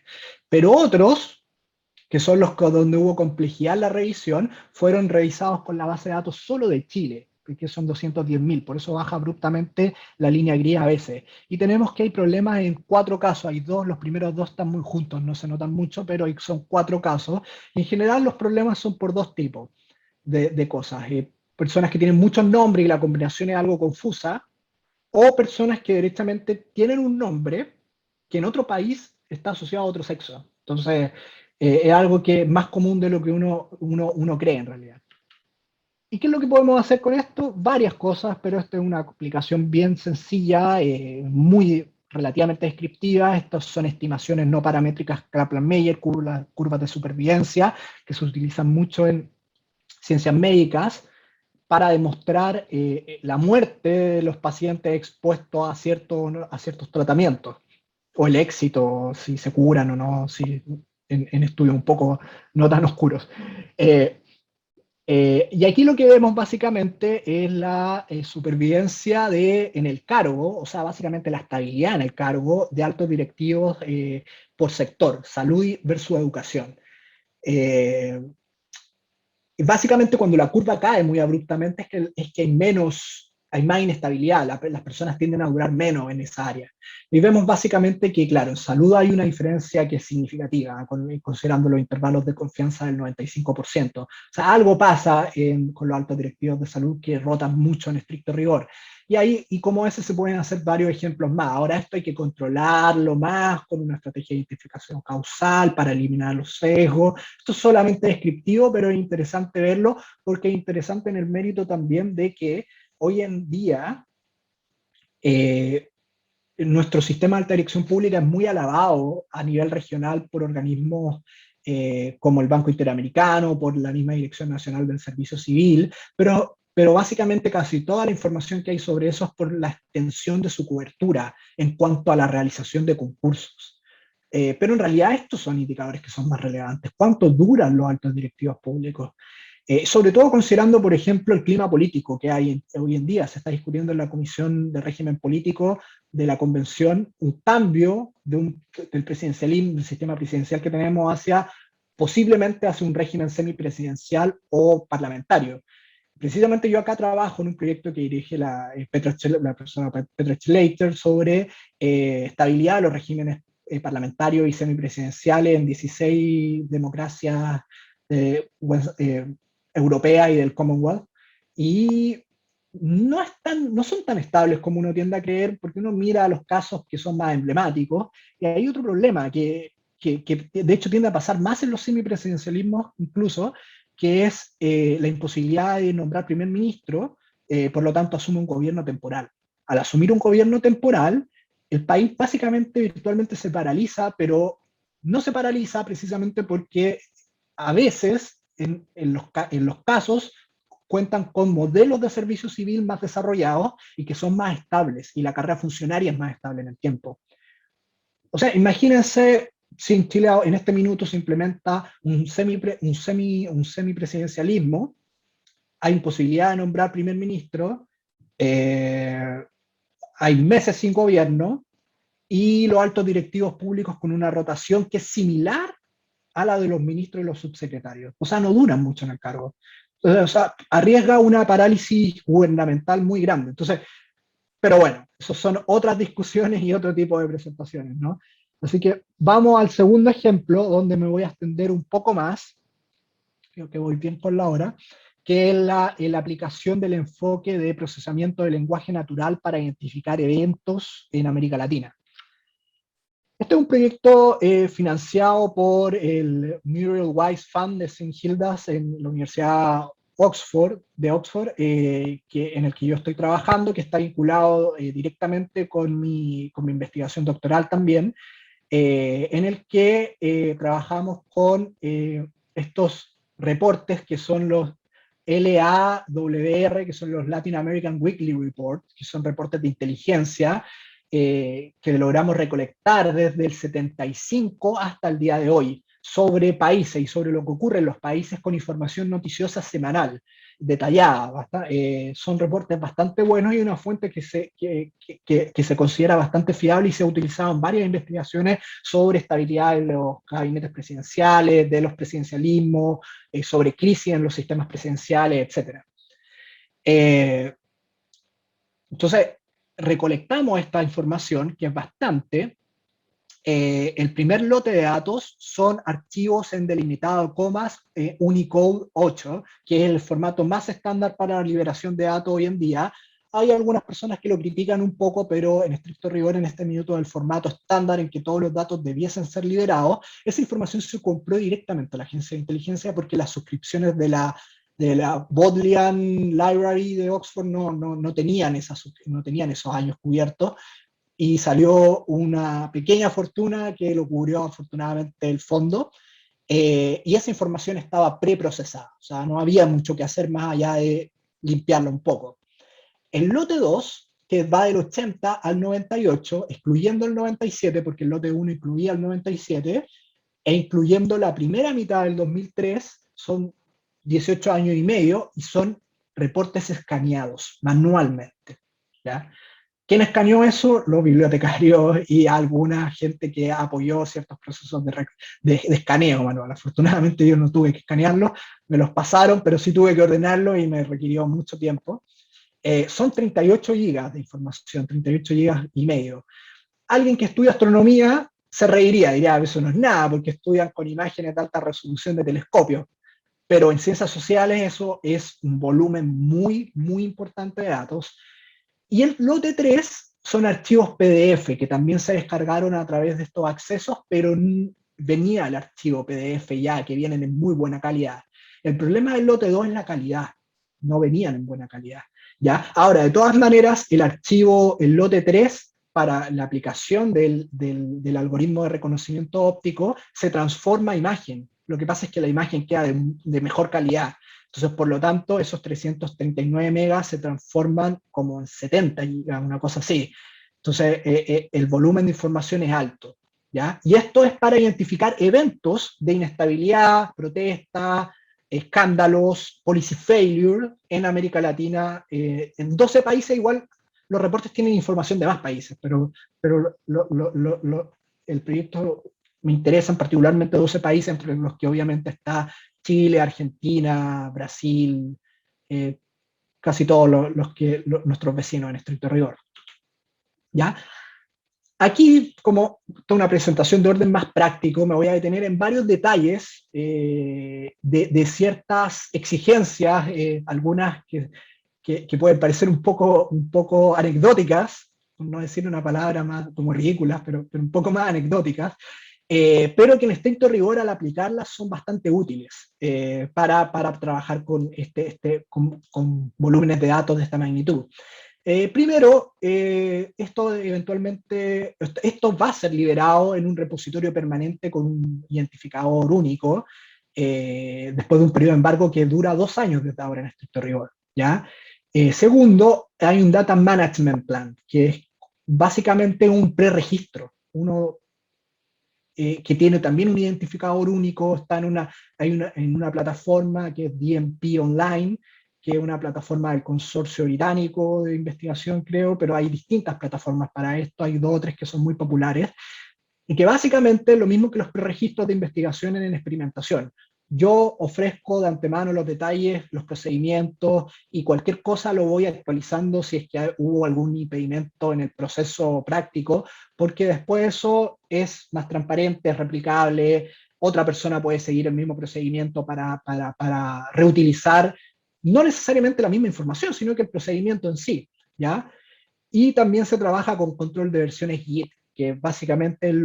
Pero otros, que son los donde hubo complejidad en la revisión, fueron revisados con la base de datos solo de Chile, que son 210.000, por eso baja abruptamente la línea gris a veces. Y tenemos que hay problemas en 4 casos, hay 2, los primeros 2 están muy juntos, no se notan mucho, pero son 4 casos. Y en general los problemas son por 2 tipos de cosas. Personas que tienen muchos nombres y la combinación es algo confusa, o personas que directamente tienen un nombre que en otro país está asociado a otro sexo. Entonces, es algo que es más común de lo que uno cree en realidad. ¿Y qué es lo que podemos hacer con esto? Varias cosas, pero esta es una aplicación bien sencilla, muy relativamente descriptiva. Estas son estimaciones no paramétricas Kaplan-Meier, curvas de supervivencia, que se utilizan mucho en ciencias médicas para demostrar la muerte de los pacientes expuestos a ciertos tratamientos, o el éxito, si se curan o no, si, en estudios un poco no tan oscuros. Y aquí lo que vemos básicamente es la supervivencia en el cargo, o sea, básicamente la estabilidad en el cargo de altos directivos por sector, salud versus educación. Básicamente cuando la curva cae muy abruptamente es que hay más inestabilidad, las personas tienden a durar menos en esa área. Y vemos básicamente que, claro, en salud hay una diferencia que es significativa, considerando los intervalos de confianza del 95%. O sea, algo pasa con los altos directivos de salud que rotan mucho en estricto rigor. Y como ese se pueden hacer varios ejemplos más. Ahora esto hay que controlarlo más con una estrategia de identificación causal para eliminar los sesgos. Esto es solamente descriptivo, pero es interesante verlo porque es interesante en el mérito también de que hoy en día nuestro sistema de alta dirección pública es muy alabado a nivel regional por organismos como el Banco Interamericano, por la misma Dirección Nacional del Servicio Civil, pero básicamente casi toda la información que hay sobre eso es por la extensión de su cobertura en cuanto a la realización de concursos. Pero en realidad estos son indicadores que son más relevantes. ¿Cuánto duran los altos directivos públicos? Sobre todo considerando, por ejemplo, el clima político que hay hoy en día. Se está discutiendo en la Comisión de Régimen Político de la Convención un cambio del presidencialismo, del sistema presidencial que tenemos posiblemente hacia un régimen semipresidencial o parlamentario. Precisamente yo acá trabajo en un proyecto que dirige la profesora Petra Schlatter sobre estabilidad de los regímenes parlamentarios y semipresidenciales en 16 democracias europeas y del Commonwealth. Y no son tan estables como uno tiende a creer, porque uno mira los casos que son más emblemáticos, y hay otro problema que de hecho tiende a pasar más en los semipresidencialismos incluso, que es la imposibilidad de nombrar primer ministro, por lo tanto asume un gobierno temporal. Al asumir un gobierno temporal, el país básicamente virtualmente se paraliza, pero no se paraliza precisamente porque a veces en los casos cuentan con modelos de servicio civil más desarrollados y que son más estables, y la carrera funcionaria es más estable en el tiempo. O sea, imagínense si en Chile en este minuto se implementa un semipresidencialismo, hay imposibilidad de nombrar primer ministro, hay meses sin gobierno, y los altos directivos públicos con una rotación que es similar a la de los ministros y los subsecretarios. O sea, no duran mucho en el cargo. O sea, arriesga una parálisis gubernamental muy grande. Entonces, pero bueno, eso son otras discusiones y otro tipo de presentaciones, ¿no? Así que vamos al segundo ejemplo, donde me voy a extender un poco más, creo que voy bien con la hora, que es la aplicación del enfoque de procesamiento del lenguaje natural para identificar eventos en América Latina. Este es un proyecto financiado por el Muriel Wise Fund de St. Hilda's en la Universidad de Oxford, en el que yo estoy trabajando, que está vinculado directamente con mi investigación doctoral también, en el que trabajamos con estos reportes que son los LAWR, que son los Latin American Weekly Reports, que son reportes de inteligencia, que logramos recolectar desde el 75 hasta el día de hoy, sobre países y sobre lo que ocurre en los países con información noticiosa semanal. detallada, son reportes bastante buenos y una fuente que se considera bastante fiable y se ha utilizado en varias investigaciones sobre estabilidad de los gabinetes presidenciales, de los presidencialismos, sobre crisis en los sistemas presidenciales, etc. Entonces, recolectamos esta información, que es bastante. El primer lote de datos son archivos en delimitado de comas Unicode 8, que es el formato más estándar para la liberación de datos hoy en día. Hay algunas personas que lo critican un poco, pero en estricto rigor, en este minuto, el formato estándar en que todos los datos debiesen ser liberados, esa información se compró directamente a la agencia de inteligencia porque las suscripciones de la Bodleian Library de Oxford no tenían esos años cubiertos, y salió una pequeña fortuna que lo cubrió afortunadamente el fondo, y esa información estaba preprocesada, o sea, no había mucho que hacer más allá de limpiarla un poco. El lote 2, que va del 80 al 98, excluyendo el 97, porque el lote 1 incluía el 97, e incluyendo la primera mitad del 2003, son 18 años y medio, y son reportes escaneados manualmente, ¿ya? ¿Quién escaneó eso? Los bibliotecarios y alguna gente que apoyó ciertos procesos de escaneo manual. Afortunadamente yo no tuve que escanearlos, me los pasaron, pero sí tuve que ordenarlos y me requirió mucho tiempo. Son 38 gigas de información, 38 gigas y medio. Alguien que estudia astronomía se reiría, diría, eso no es nada, porque estudian con imágenes de alta resolución de telescopio. Pero en ciencias sociales eso es un volumen muy, muy importante de datos. Y el lote 3 son archivos PDF que también se descargaron a través de estos accesos, pero venía el archivo PDF ya, que vienen en muy buena calidad. El problema del lote 2 es la calidad, no venían en buena calidad, ¿ya? Ahora, de todas maneras, el lote 3, para la aplicación del algoritmo de reconocimiento óptico, se transforma a imagen. Lo que pasa es que la imagen queda de mejor calidad. Entonces, por lo tanto, esos 339 megas se transforman como en 70 gigas, una cosa así. Entonces, el volumen de información es alto, ¿ya? Y esto es para identificar eventos de inestabilidad, protesta, escándalos, policy failure en América Latina. En 12 países igual los reportes tienen información de más países, pero el proyecto me interesan particularmente 12 países, entre los que obviamente está Chile, Argentina, Brasil, casi todos nuestros vecinos en estricto rigor. ¿Ya? Aquí, como toda una presentación de orden más práctico, me voy a detener en varios detalles de ciertas exigencias, algunas que pueden parecer un poco anecdóticas, por no decir una palabra más como ridículas, pero un poco más anecdóticas, pero que en estricto rigor al aplicarlas son bastante útiles para trabajar con volúmenes de datos de esta magnitud. Primero, esto va a ser liberado en un repositorio permanente con un identificador único, después de un periodo de embargo que dura 2 años desde ahora en estricto rigor, ¿ya? Segundo, hay un Data Management Plan, que es básicamente un preregistro, que tiene también un identificador único, está en una plataforma que es DMP Online, que es una plataforma del consorcio británico de investigación, creo, pero hay distintas plataformas para esto, hay 2 o 3 que son muy populares, y que básicamente es lo mismo que los preregistros de investigación en experimentación. Yo ofrezco de antemano los detalles, los procedimientos, y cualquier cosa lo voy actualizando si es que hubo algún impedimento en el proceso práctico, porque después eso es más transparente, es replicable, otra persona puede seguir el mismo procedimiento para reutilizar no necesariamente la misma información, sino que el procedimiento en sí, ¿ya? Y también se trabaja con control de versiones Git, que básicamente es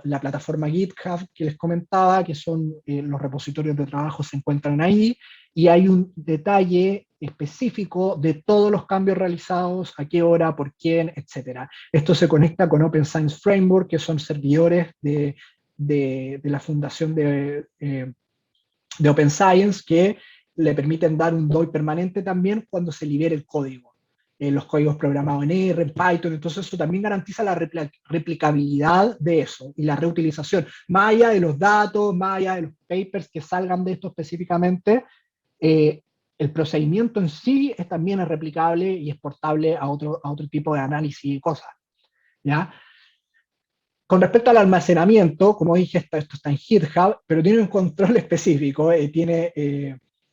la plataforma GitHub que les comentaba, que son los repositorios de trabajo se encuentran ahí, y hay un detalle específico de todos los cambios realizados, a qué hora, por quién, etc. Esto se conecta con Open Science Framework, que son servidores de la fundación de Open Science, que le permiten dar un DOI permanente también cuando se libere el código. Los códigos programados en R, en Python, entonces eso también garantiza la replicabilidad de eso y la reutilización, más allá de los datos, más allá de los papers que salgan de esto específicamente, el procedimiento en sí también es replicable y exportable a otro tipo de análisis y cosas, ¿ya? Con respecto al almacenamiento, como dije, esto está en GitHub, pero tiene un control específico, tiene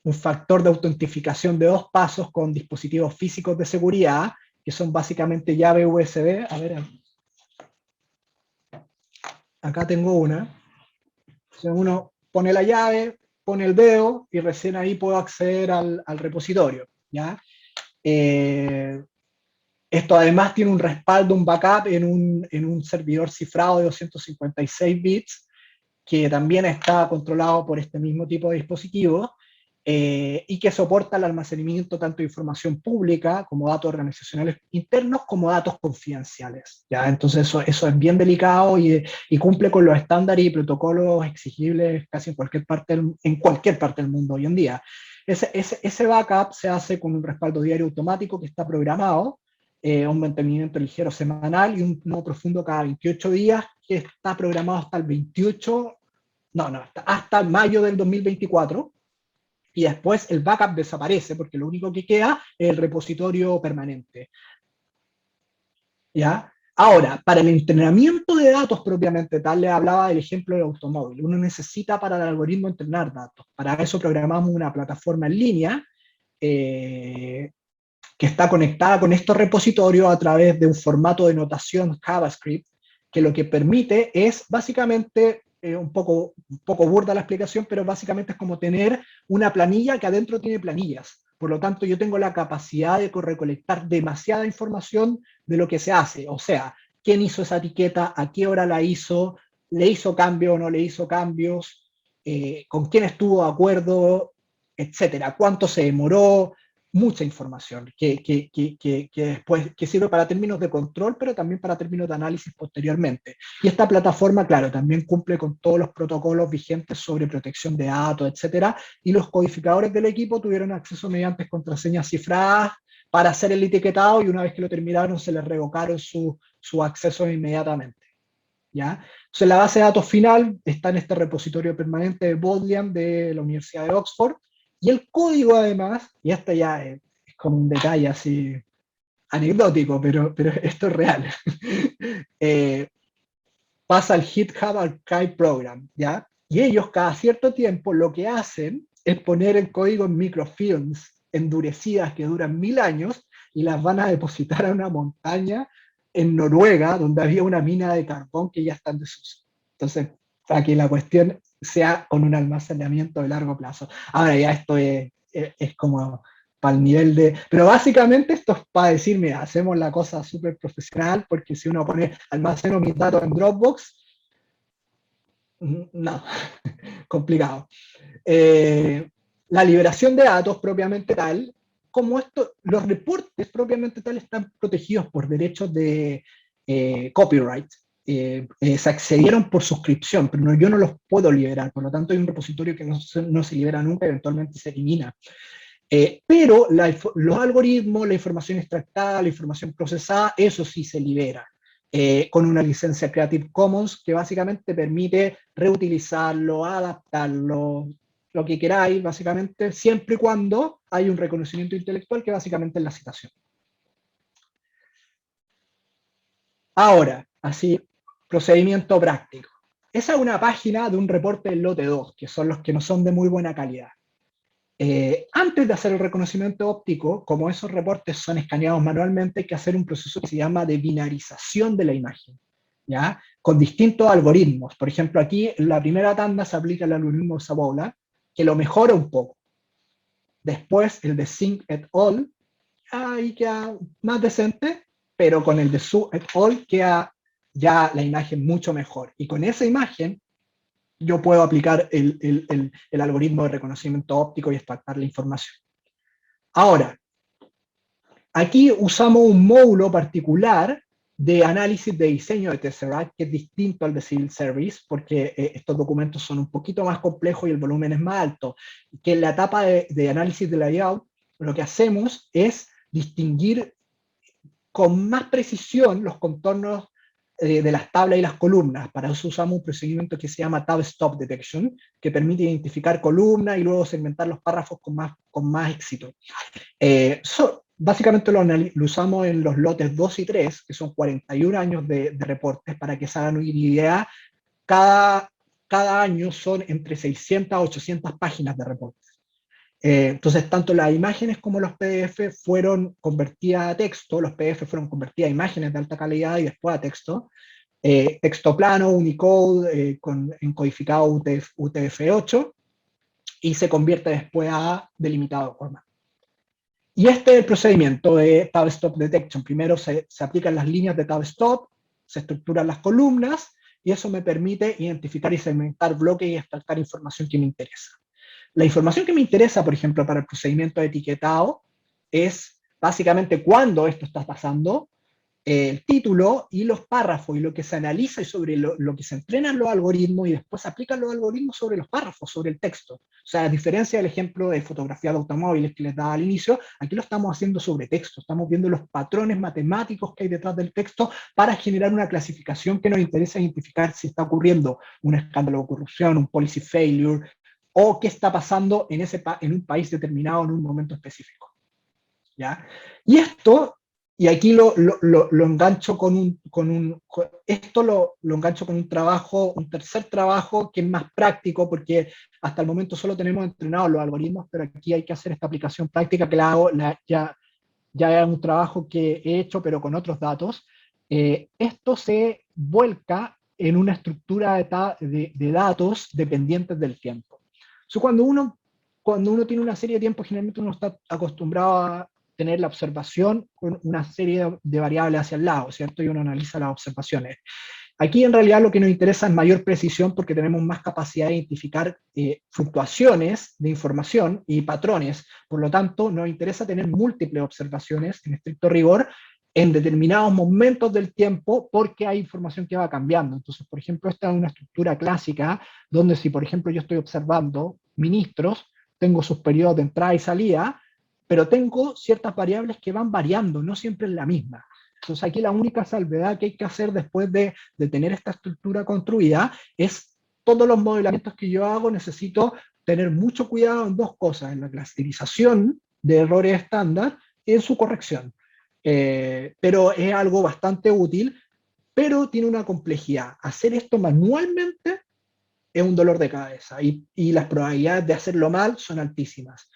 un factor de autentificación de 2 pasos con dispositivos físicos de seguridad, que son básicamente llave USB. A ver, acá tengo una. Entonces uno pone la llave, pone el dedo y recién ahí puedo acceder al repositorio, ¿ya? Esto además tiene un respaldo, un backup en un servidor cifrado de 256 bits, que también está controlado por este mismo tipo de dispositivo, y que soporta el almacenamiento tanto de información pública, como datos organizacionales internos, como datos confidenciales, ¿ya? Entonces eso es bien delicado y cumple con los estándares y protocolos exigibles casi en cualquier parte del mundo hoy en día. Ese backup se hace con un respaldo diario automático que está programado, un mantenimiento ligero semanal y un nuevo profundo cada 28 días, que está programado hasta el 28, hasta mayo del 2024, y después el backup desaparece porque lo único que queda es el repositorio permanente. ¿Ya? Ahora, para el entrenamiento de datos propiamente tal, le hablaba del ejemplo del automóvil. Uno necesita para el algoritmo entrenar datos. Para eso programamos una plataforma en línea que está conectada con estos repositorios a través de un formato de notación JavaScript, que lo que permite es básicamente, un poco burda la explicación, pero básicamente es como tener una planilla que adentro tiene planillas. Por lo tanto, yo tengo la capacidad de recolectar demasiada información de lo que se hace. O sea, quién hizo esa etiqueta, a qué hora la hizo, le hizo cambio o no le hizo cambios, con quién estuvo de acuerdo, etcétera, cuánto se demoró, mucha información que después que sirve para términos de control, pero también para términos de análisis posteriormente. Y esta plataforma, claro, también cumple con todos los protocolos vigentes sobre protección de datos, etcétera, y los codificadores del equipo tuvieron acceso mediante contraseñas cifradas para hacer el etiquetado, y una vez que lo terminaron se les revocaron su acceso inmediatamente, ¿ya? Entonces la base de datos final está en este repositorio permanente de Bodleian de la Universidad de Oxford, y el código además, y esto ya es como un detalle así anecdótico, pero esto es real, pasa al GitHub Archive Program, ¿ya? Y ellos cada cierto tiempo lo que hacen es poner el código en microfilms endurecidas que duran 1000 años y las van a depositar a una montaña en Noruega, donde había una mina de carbón que ya está en desuso. Entonces, para que la cuestión sea con un almacenamiento de largo plazo. Ahora ya esto es como para el nivel de... Pero básicamente esto es para decir, mira, hacemos la cosa súper profesional, porque si uno pone almaceno mis datos en Dropbox, no, complicado. La liberación de datos propiamente tal, como esto, los reportes propiamente tal están protegidos por derechos de copyright. Se accedieron por suscripción, pero yo no los puedo liberar, por lo tanto hay un repositorio que no se libera nunca, eventualmente se elimina. Pero los algoritmos, la información extractada, la información procesada, eso sí se libera. Con una licencia Creative Commons que básicamente permite reutilizarlo, adaptarlo, lo que queráis, básicamente, siempre y cuando hay un reconocimiento intelectual, que básicamente es la citación. Ahora, así, procedimiento práctico. Esa es una página de un reporte del lote 2, que son los que no son de muy buena calidad. Antes de hacer el reconocimiento óptico, como esos reportes son escaneados manualmente, hay que hacer un proceso que se llama de binarización de la imagen, ¿ya? Con distintos algoritmos. Por ejemplo, aquí en la primera tanda se aplica el algoritmo de Sabola, que lo mejora un poco. Después el de Singh et al, ahí queda más decente, pero con el de Su et al queda ya la imagen mucho mejor. Y con esa imagen yo puedo aplicar el algoritmo de reconocimiento óptico y extractar la información. Ahora, aquí usamos un módulo particular de análisis de diseño de Tesseract, que es distinto al de Civil Service, porque estos documentos son un poquito más complejos y el volumen es más alto. Que en la etapa de análisis de layout, lo que hacemos es distinguir con más precisión los contornos de las tablas y las columnas. Para eso usamos un procedimiento que se llama Tab Stop Detection, que permite identificar columnas y luego segmentar los párrafos con más éxito. Básicamente lo usamos en los lotes 2 y 3, que son 41 años de reportes. Para que se hagan una idea, cada año son entre 600 a 800 páginas de reportes. Entonces, tanto las imágenes como los PDF fueron convertidas a texto. Los PDF fueron convertidas a imágenes de alta calidad y después a texto. Texto plano, Unicode, en codificado UTF-8, y se convierte después a delimitado formato. Y este es el procedimiento de Tab Stop Detection. Primero se aplican las líneas de Tab Stop, se estructuran las columnas, y eso me permite identificar y segmentar bloques y extractar información que me interesa. La información que me interesa, por ejemplo, para el procedimiento de etiquetado, es básicamente cuándo esto está pasando, el título y los párrafos, y lo que se analiza y sobre lo que se entrenan los algoritmos, y después se aplican los algoritmos sobre los párrafos, sobre el texto. O sea, a diferencia del ejemplo de fotografía de automóviles que les daba al inicio, aquí lo estamos haciendo sobre texto. Estamos viendo los patrones matemáticos que hay detrás del texto para generar una clasificación que nos interesa identificar si está ocurriendo un escándalo de corrupción, un policy failure, o qué está pasando en un país determinado en un momento específico. ¿Ya? Y esto, y aquí lo engancho lo engancho con un trabajo, un tercer trabajo que es más práctico, porque hasta el momento solo tenemos entrenados los algoritmos, pero aquí hay que hacer esta aplicación práctica que la hago, ya es un trabajo que he hecho, pero con otros datos. Esto se vuelca en una estructura de datos dependientes del tiempo. So, cuando uno tiene una serie de tiempo, generalmente uno está acostumbrado a tener la observación con una serie de variables hacia el lado, ¿cierto? Y uno analiza las observaciones. Aquí en realidad lo que nos interesa es mayor precisión, porque tenemos más capacidad de identificar fluctuaciones de información y patrones. Por lo tanto, nos interesa tener múltiples observaciones en estricto rigor en determinados momentos del tiempo, porque hay información que va cambiando. Entonces, por ejemplo, esta es una estructura clásica donde, si por ejemplo yo estoy observando ministros, tengo sus periodos de entrada y salida, pero tengo ciertas variables que van variando, no siempre es la misma. Entonces aquí la única salvedad que hay que hacer después de tener esta estructura construida es todos los modelamientos que yo hago. Necesito tener mucho cuidado en dos cosas: en la clasificación de errores estándar y en su corrección. Pero es algo bastante útil, pero tiene una complejidad. Hacer esto manualmente es un dolor de cabeza, y las probabilidades de hacerlo mal son altísimas.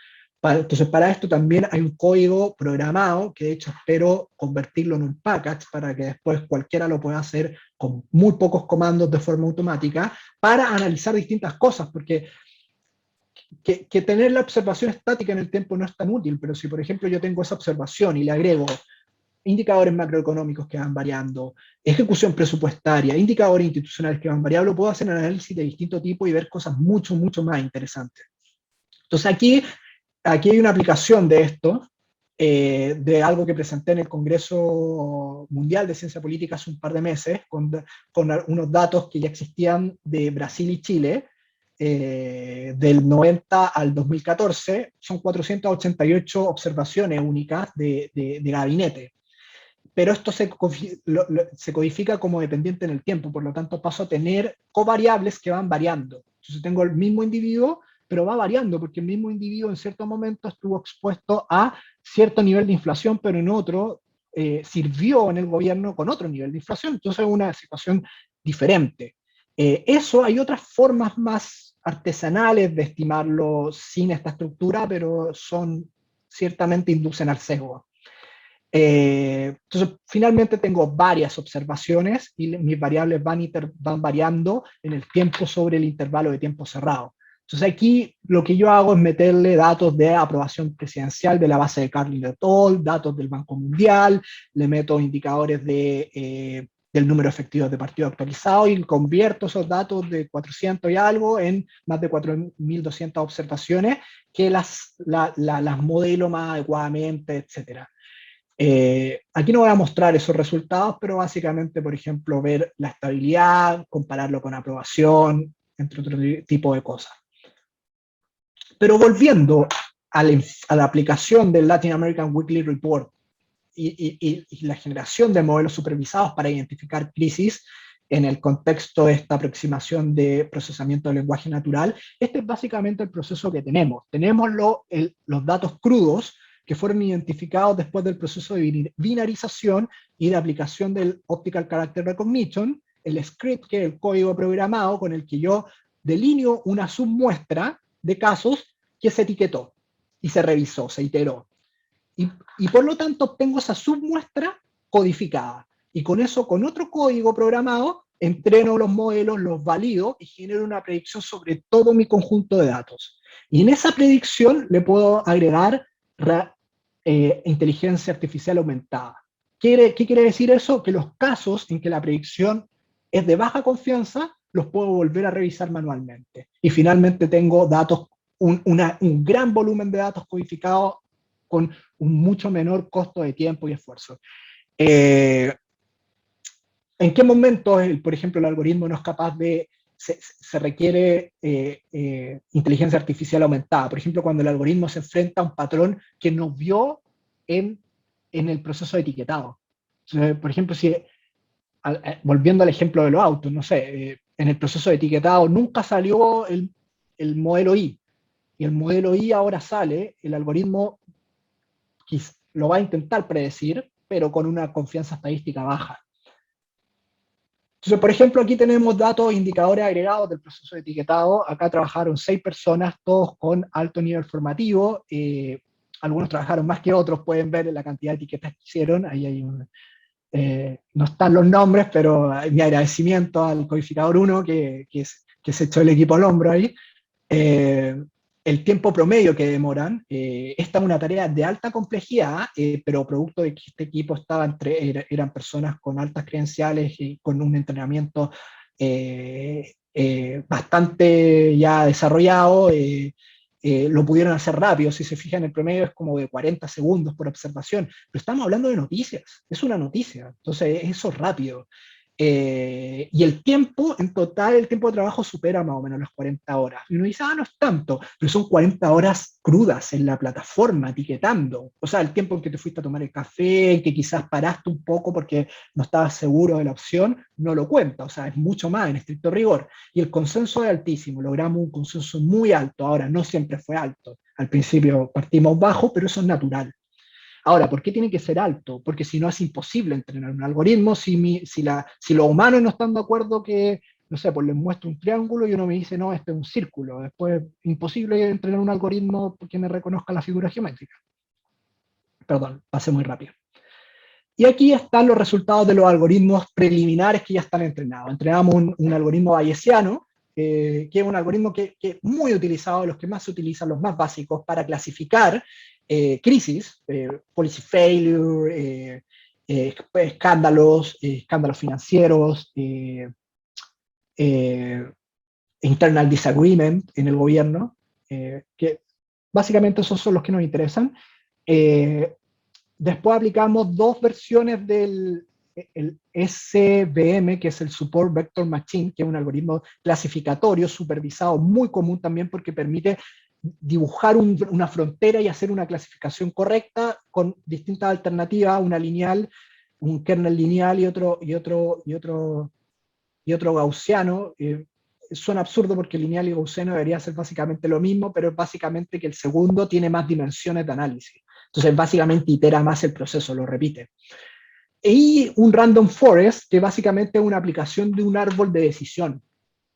Entonces, para esto también hay un código programado, que de hecho espero convertirlo en un package para que después cualquiera lo pueda hacer con muy pocos comandos de forma automática, para analizar distintas cosas, porque que tener la observación estática en el tiempo no es tan útil, pero si por ejemplo yo tengo esa observación y le agrego indicadores macroeconómicos que van variando, ejecución presupuestaria, indicadores institucionales que van variando, puedo hacer análisis de distinto tipo y ver cosas mucho, mucho más interesantes. Entonces aquí hay una aplicación de esto, de algo que presenté en el Congreso Mundial de Ciencia Política hace un par de meses, con unos datos que ya existían de Brasil y Chile, del 90 al 2014, son 488 observaciones únicas de gabinete. Pero esto se codifica como dependiente en el tiempo, por lo tanto paso a tener covariables que van variando. Entonces tengo el mismo individuo, pero va variando, porque el mismo individuo en cierto momento estuvo expuesto a cierto nivel de inflación, pero en otro sirvió en el gobierno con otro nivel de inflación. Entonces es una situación diferente. Eso, hay otras formas más artesanales de estimarlo sin esta estructura, pero ciertamente inducen al sesgo. Entonces, finalmente tengo varias observaciones y mis variables van variando en el tiempo sobre el intervalo de tiempo cerrado. Entonces aquí lo que yo hago es meterle datos de aprobación presidencial de la base de Carlin et al., datos del Banco Mundial, le meto indicadores del número efectivo de partidos actualizados, y convierto esos datos de 400 y algo en más de 4.200 observaciones, que las modelo más adecuadamente, etcétera. Aquí no voy a mostrar esos resultados, pero básicamente, por ejemplo, ver la estabilidad, compararlo con aprobación, entre otro tipo de cosas. Pero volviendo a la aplicación del Latin American Weekly Report y la generación de modelos supervisados para identificar crisis en el contexto de esta aproximación de procesamiento del lenguaje natural. Este es básicamente el proceso que tenemos. Tenemos los datos crudos que fueron identificados después del proceso de binarización y de aplicación del Optical Character Recognition, el script, que es el código programado con el que yo delineo una submuestra de casos que se etiquetó y se revisó, se iteró. Y por lo tanto obtengo esa submuestra codificada. Y con eso, con otro código programado, entreno los modelos, los valido y genero una predicción sobre todo mi conjunto de datos. Y en esa predicción le puedo agregar inteligencia artificial aumentada. ¿Qué quiere decir eso? Que los casos en que la predicción es de baja confianza, los puedo volver a revisar manualmente. Y finalmente tengo datos, un gran volumen de datos codificados con un mucho menor costo de tiempo y esfuerzo. ¿En qué momentos, por ejemplo, el algoritmo no es capaz de, se requiere inteligencia artificial aumentada? Por ejemplo, cuando el algoritmo se enfrenta a un patrón que no vio en el proceso de etiquetado. Entonces, por ejemplo, volviendo al ejemplo de los autos, no sé, en el proceso de etiquetado nunca salió el modelo I, y el modelo I ahora sale, el algoritmo lo va a intentar predecir, pero con una confianza estadística baja. Entonces, por ejemplo, aquí tenemos datos, indicadores agregados del proceso de etiquetado. Acá trabajaron 6 personas, todos con alto nivel formativo. Algunos trabajaron más que otros, pueden ver la cantidad de etiquetas que hicieron. Ahí hay no están los nombres, pero mi agradecimiento al codificador 1 que se echó el equipo al hombro ahí. El tiempo promedio que demoran, esta es una tarea de alta complejidad, pero producto de que este equipo eran personas con altas credenciales y con un entrenamiento bastante ya desarrollado, lo pudieron hacer rápido. Si se fijan, el promedio es como de 40 segundos por observación, pero estamos hablando de noticias, es una noticia, entonces eso es rápido. Y el tiempo, en total, el tiempo de trabajo supera más o menos las 40 horas. Y uno dice, no es tanto, pero son 40 horas crudas en la plataforma, etiquetando. O sea, el tiempo en que te fuiste a tomar el café, en que quizás paraste un poco porque no estabas seguro de la opción, no lo cuenta. O sea, es mucho más en estricto rigor. Y el consenso es altísimo, logramos un consenso muy alto. Ahora, no siempre fue alto. Al principio partimos bajo, pero eso es natural. Ahora, ¿por qué tiene que ser alto? Porque si no es imposible entrenar un algoritmo, si los humanos no están de acuerdo que, no sé, pues les muestro un triángulo y uno me dice, no, este es un círculo. Después, imposible entrenar un algoritmo porque me reconozca la figura geométrica. Perdón, pasé muy rápido. Y aquí están los resultados de los algoritmos preliminares que ya están entrenados. Entrenamos un algoritmo bayesiano, que es un algoritmo que es muy utilizado, los que más se utilizan, los más básicos, para clasificar crisis, policy failure, escándalos financieros, internal disagreement en el gobierno, que básicamente esos son los que nos interesan. Después aplicamos 2 versiones del SVM, que es el Support Vector Machine, que es un algoritmo clasificatorio supervisado, muy común también porque permite dibujar una frontera y hacer una clasificación correcta con distintas alternativas, una lineal, un kernel lineal y otro gaussiano. Suena absurdo porque lineal y gaussiano debería ser básicamente lo mismo, pero es básicamente que el segundo tiene más dimensiones de análisis. Entonces básicamente itera más el proceso, lo repite. Y un random forest, que básicamente es una aplicación de un árbol de decisión,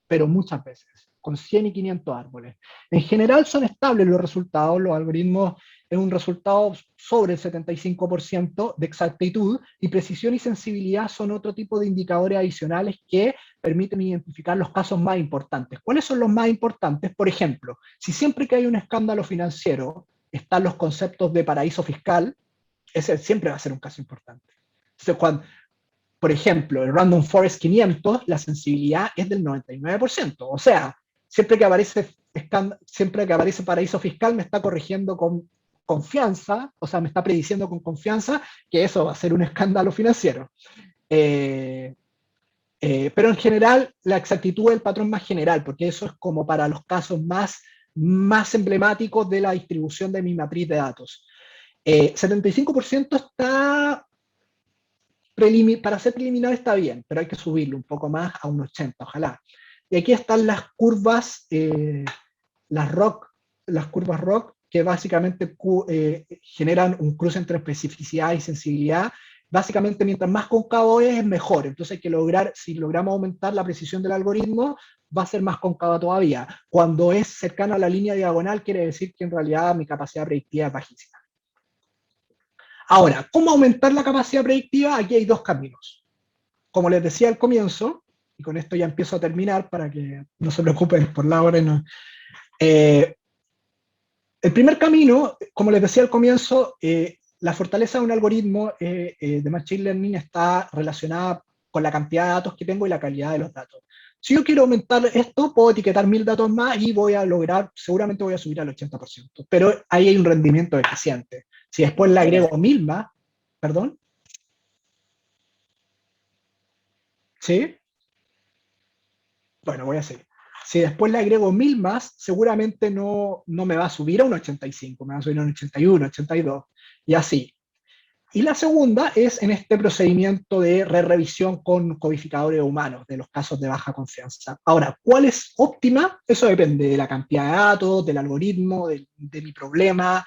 pero muchas veces, con 100 y 500 árboles. En general son estables los resultados, los algoritmos es un resultado sobre el 75% de exactitud, y precisión y sensibilidad son otro tipo de indicadores adicionales que permiten identificar los casos más importantes. ¿Cuáles son los más importantes? Por ejemplo, si siempre que hay un escándalo financiero están los conceptos de paraíso fiscal, ese siempre va a ser un caso importante. Entonces, por ejemplo, el Random Forest 500, la sensibilidad es del 99%. O sea, siempre que aparece paraíso fiscal me está corrigiendo con confianza, o sea, me está prediciendo con confianza que eso va a ser un escándalo financiero. Pero en general, la exactitud es el patrón más general, porque eso es como para los casos más emblemáticos de la distribución de mi matriz de datos. 75% está, para ser preliminar está bien, pero hay que subirlo un poco más a un 80, ojalá. Y aquí están las curvas, las curvas ROC, que básicamente generan un cruce entre especificidad y sensibilidad. Básicamente, mientras más cóncavo es mejor. Entonces hay que lograr, si logramos aumentar la precisión del algoritmo, va a ser más cóncava todavía. Cuando es cercano a la línea diagonal, quiere decir que en realidad mi capacidad predictiva es bajísima. Ahora, ¿cómo aumentar la capacidad predictiva? Aquí hay dos caminos. Como les decía al comienzo, y con esto ya empiezo a terminar para que no se preocupen por la hora. No. El primer camino, como les decía al comienzo, la fortaleza de un algoritmo de Machine Learning está relacionada con la cantidad de datos que tengo y la calidad de los datos. Si yo quiero aumentar esto, puedo etiquetar 1000 datos más y voy a lograr, seguramente voy a subir al 80%, pero ahí hay un rendimiento deficiente. Si después le agrego 1000 más, perdón, ¿sí? Bueno, voy a seguir. Si después le agrego 1000 más, seguramente no me va a subir a un 85, me va a subir a un 81, 82, y así. Y la segunda es en este procedimiento de re-revisión con codificadores humanos de los casos de baja confianza. Ahora, ¿cuál es óptima? Eso depende de la cantidad de datos, del algoritmo, de mi problema,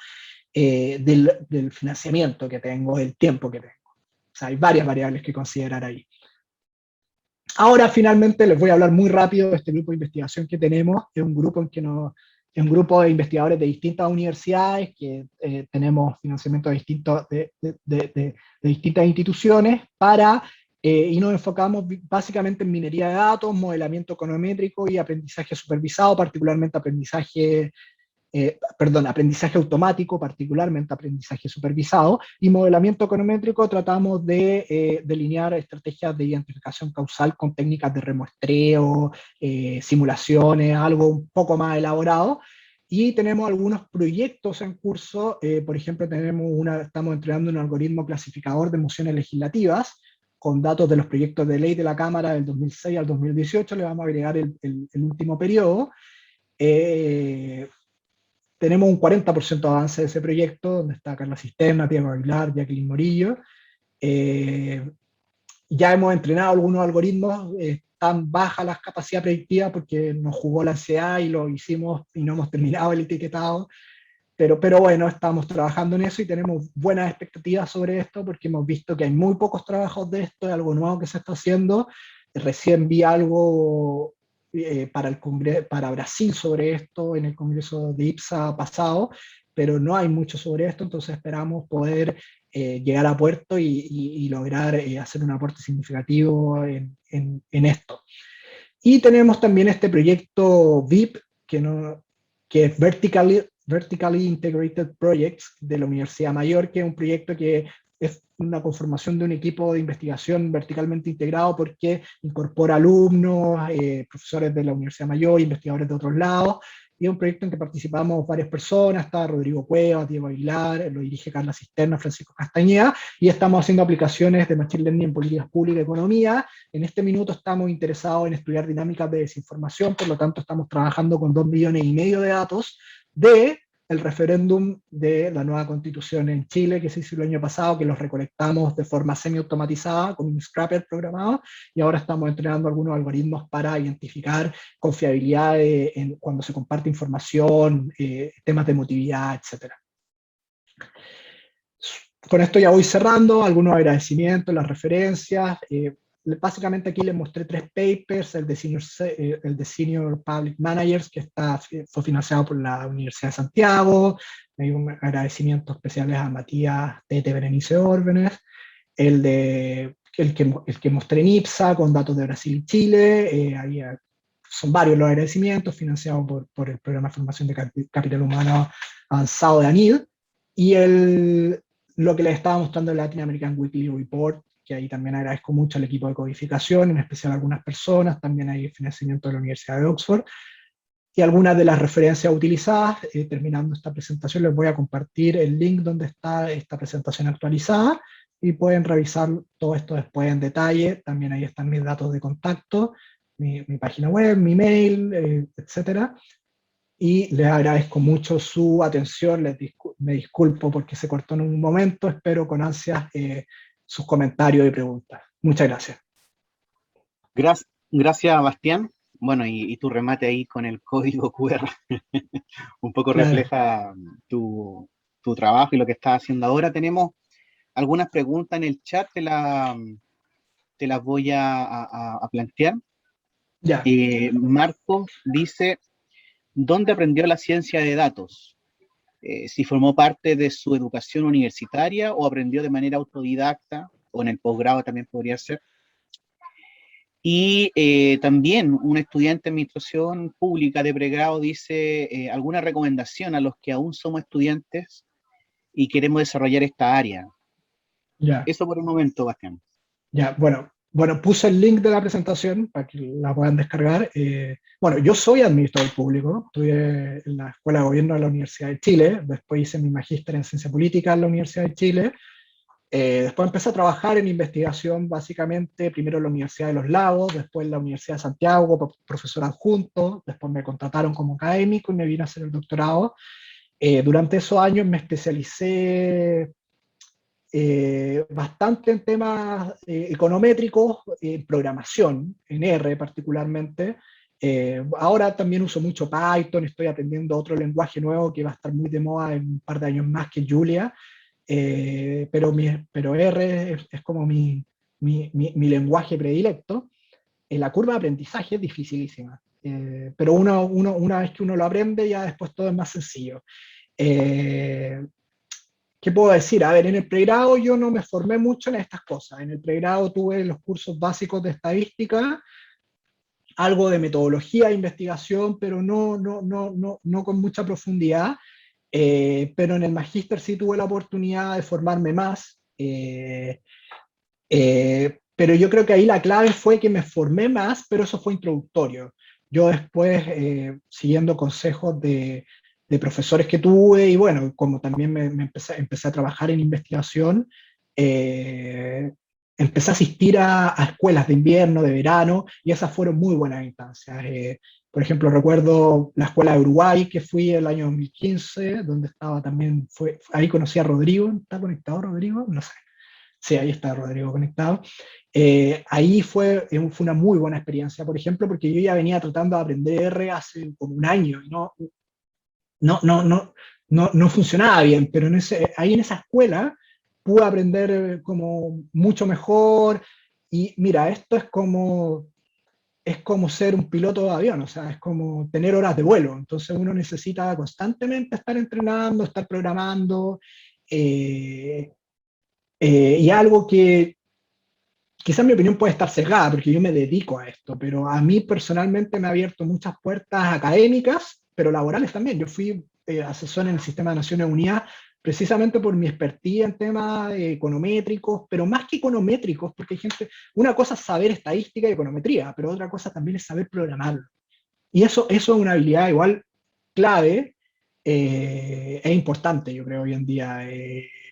del financiamiento que tengo, del tiempo que tengo. O sea, hay varias variables que considerar ahí. Ahora, finalmente, les voy a hablar muy rápido de este grupo de investigación que tenemos. Es un grupo es un grupo de investigadores de distintas universidades, que tenemos financiamiento de distintas instituciones y nos enfocamos básicamente en minería de datos, modelamiento econométrico y aprendizaje supervisado, particularmente aprendizaje automático, particularmente aprendizaje supervisado, y modelamiento econométrico. Tratamos de delinear estrategias de identificación causal con técnicas de remuestreo, simulaciones, algo un poco más elaborado. Y tenemos algunos proyectos en curso. Por ejemplo, estamos entrenando un algoritmo clasificador de mociones legislativas con datos de los proyectos de ley de la Cámara del 2006 al 2018. Le vamos a agregar el último periodo. Tenemos un 40% de avance de ese proyecto, donde está Carla Cisterna, Diego Aguilar, Jacqueline Morillo. Ya hemos entrenado algunos algoritmos, tan baja la capacidad predictiva porque nos jugó la ansiedad y lo hicimos y no hemos terminado el etiquetado. Pero bueno, estamos trabajando en eso y tenemos buenas expectativas sobre esto porque hemos visto que hay muy pocos trabajos de esto, es algo nuevo que se está haciendo. Recién vi algo para Brasil sobre esto en el Congreso de IPSA pasado, pero no hay mucho sobre esto, entonces esperamos poder llegar a puerto y lograr hacer un aporte significativo en esto. Y tenemos también este proyecto VIP, que es Vertically Integrated Projects de la Universidad Mayor, que es un proyecto que es una conformación de un equipo de investigación verticalmente integrado porque incorpora alumnos, profesores de la Universidad Mayor, investigadores de otros lados, y es un proyecto en que participamos varias personas. Está Rodrigo Cuevas, Diego Aguilar, lo dirige Carla Cisterna, Francisco Castañeda, y estamos haciendo aplicaciones de Machine Learning en políticas públicas y economía. En este minuto estamos interesados en estudiar dinámicas de desinformación, por lo tanto estamos trabajando con 2,5 millones de datos de el referéndum de la nueva constitución en Chile, que se hizo el año pasado, que los recolectamos de forma semi-automatizada con un scrapper programado, y ahora estamos entrenando algunos algoritmos para identificar confiabilidad cuando se comparte información, temas de emotividad, etc. Con esto ya voy cerrando, algunos agradecimientos, las referencias. Básicamente aquí les mostré 3 papers, el de Senior Public Managers, que fue financiado por la Universidad de Santiago. Hay un agradecimiento especiales a Matías Tete, Berenice Órdenes, el que mostré en IPSA con datos de Brasil y Chile. Ahí son varios los agradecimientos, financiados por el Programa de Formación de Capital Humano Avanzado de ANID, y lo que les estaba mostrando el Latin American Weekly Report, que ahí también agradezco mucho al equipo de codificación, en especial a algunas personas. También hay financiamiento de la Universidad de Oxford, y algunas de las referencias utilizadas. Terminando esta presentación les voy a compartir el link donde está esta presentación actualizada, y pueden revisar todo esto después en detalle. También ahí están mis datos de contacto, mi página web, mi mail, etc. y les agradezco mucho su atención, me disculpo porque se cortó en un momento, espero con ansias sus comentarios y preguntas. Muchas gracias. Gracias, Bastián. Bueno, y tu remate ahí con el código QR un poco Claro. refleja tu trabajo y lo que estás haciendo ahora. Tenemos algunas preguntas en el chat, te las voy a plantear. Ya. Marcos dice, ¿dónde aprendió la ciencia de datos? Si formó parte de su educación universitaria o aprendió de manera autodidacta, o en el posgrado también podría ser. Y también un estudiante de administración pública de pregrado dice, ¿alguna recomendación a los que aún somos estudiantes y queremos desarrollar esta área? Ya. Eso por un momento, Bastián. Ya, bueno, puse el link de la presentación para que la puedan descargar. Bueno, yo soy administrador público, estudié en la Escuela de Gobierno de la Universidad de Chile, después hice mi magíster en Ciencia Política en la Universidad de Chile, después empecé a trabajar en investigación básicamente, primero en la Universidad de Los Lagos, después en la Universidad de Santiago, profesor adjunto, después me contrataron como académico y me vine a hacer el doctorado. Durante esos años me especialicé bastante en temas econométricos, en programación, en R particularmente. Ahora también uso mucho Python, estoy aprendiendo otro lenguaje nuevo que va a estar muy de moda en un par de años más, que Julia, pero R es como mi lenguaje predilecto. La curva de aprendizaje es dificilísima, pero una vez que uno lo aprende, ya después todo es más sencillo. ¿Qué puedo decir? A ver, en el pregrado yo no me formé mucho en estas cosas. En el pregrado tuve los cursos básicos de estadística, algo de metodología de investigación, pero no con mucha profundidad. Pero en el magíster sí tuve la oportunidad de formarme más. Pero yo creo que ahí la clave fue que me formé más, pero eso fue introductorio. Yo después, siguiendo consejos de profesores que tuve, y bueno, como también empecé a trabajar en investigación, eh, empecé a asistir a escuelas de invierno, de verano, y esas fueron muy buenas instancias. Por ejemplo, recuerdo la escuela de Uruguay, que fui el año 2015, donde estaba también, ahí conocí a Rodrigo. ¿Está conectado Rodrigo? No sé. Sí, ahí está Rodrigo conectado. Ahí fue una muy buena experiencia, por ejemplo, porque yo ya venía tratando de aprender R hace como un año y no funcionaba bien, pero ahí en esa escuela pude aprender como mucho mejor. Y mira, esto es como ser un piloto de avión, o sea, es como tener horas de vuelo. Entonces uno necesita constantemente estar entrenando, estar programando. eh, y algo que quizás mi opinión puede estar sesgada porque yo me dedico a esto, pero a mí personalmente me ha abierto muchas puertas académicas, pero laborales también. Yo fui asesor en el Sistema de Naciones Unidas precisamente por mi expertía en temas econométricos, pero más que econométricos, porque hay una cosa es saber estadística y econometría, pero otra cosa también es saber programarlo. Y eso es una habilidad igual clave e importante, yo creo, hoy en día.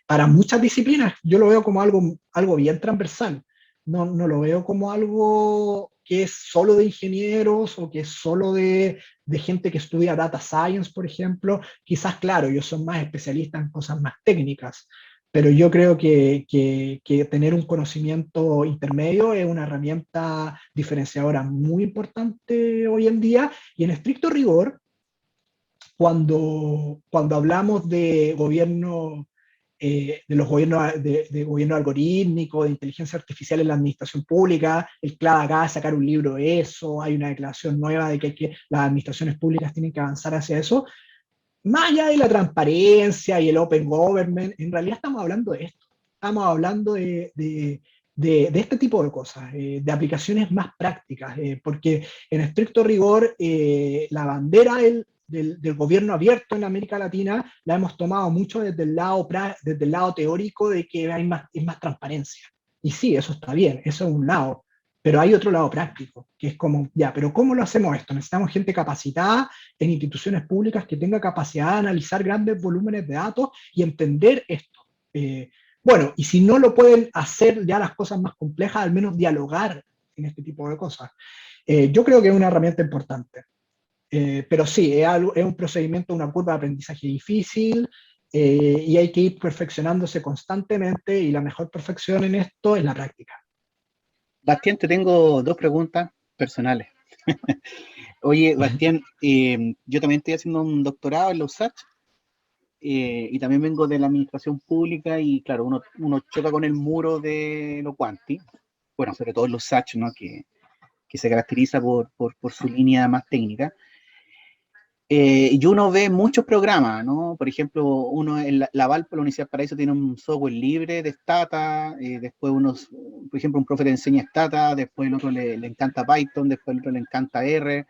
Para muchas disciplinas, yo lo veo como algo bien transversal. No lo veo como algo que es solo de ingenieros o que es solo de gente que estudia data science, por ejemplo. Quizás, claro, ellos son más especialistas en cosas más técnicas, pero yo creo que tener un conocimiento intermedio es una herramienta diferenciadora muy importante hoy en día, y en estricto rigor, cuando hablamos de gobierno, de los gobiernos, de gobierno algorítmico, de inteligencia artificial en la administración pública, el CLAD acaba de sacar un libro de eso, hay una declaración nueva de que las administraciones públicas tienen que avanzar hacia eso. Más allá de la transparencia y el open government, en realidad estamos hablando de esto. Estamos hablando de este tipo de cosas, de aplicaciones más prácticas, porque en estricto rigor, la bandera del gobierno abierto en América Latina la hemos tomado mucho desde el lado teórico de que es más transparencia. Y sí, eso está bien, eso es un lado. Pero hay otro lado práctico, que es como, ya, pero ¿cómo lo hacemos esto? Necesitamos gente capacitada en instituciones públicas que tenga capacidad de analizar grandes volúmenes de datos y entender esto. Bueno, y si no lo pueden hacer ya las cosas más complejas, al menos dialogar en este tipo de cosas. Yo creo que es una herramienta importante. Pero sí, es un procedimiento, una curva de aprendizaje difícil, y hay que ir perfeccionándose constantemente, y la mejor perfección en esto es la práctica. Bastián, te tengo dos preguntas personales. Oye, Bastián, yo también estoy haciendo un doctorado en la USACH, y también vengo de la administración pública y claro, uno choca con el muro de lo cuanti, bueno, sobre todo en los USACH, ¿no? Que se caracteriza por su línea más técnica. Y uno ve muchos programas, ¿no? Por ejemplo, uno en la Valpo, la Universidad Paraíso, tiene un software libre de Stata, después uno, por ejemplo, un profe le enseña Stata, después el otro le encanta Python, después el otro le encanta R.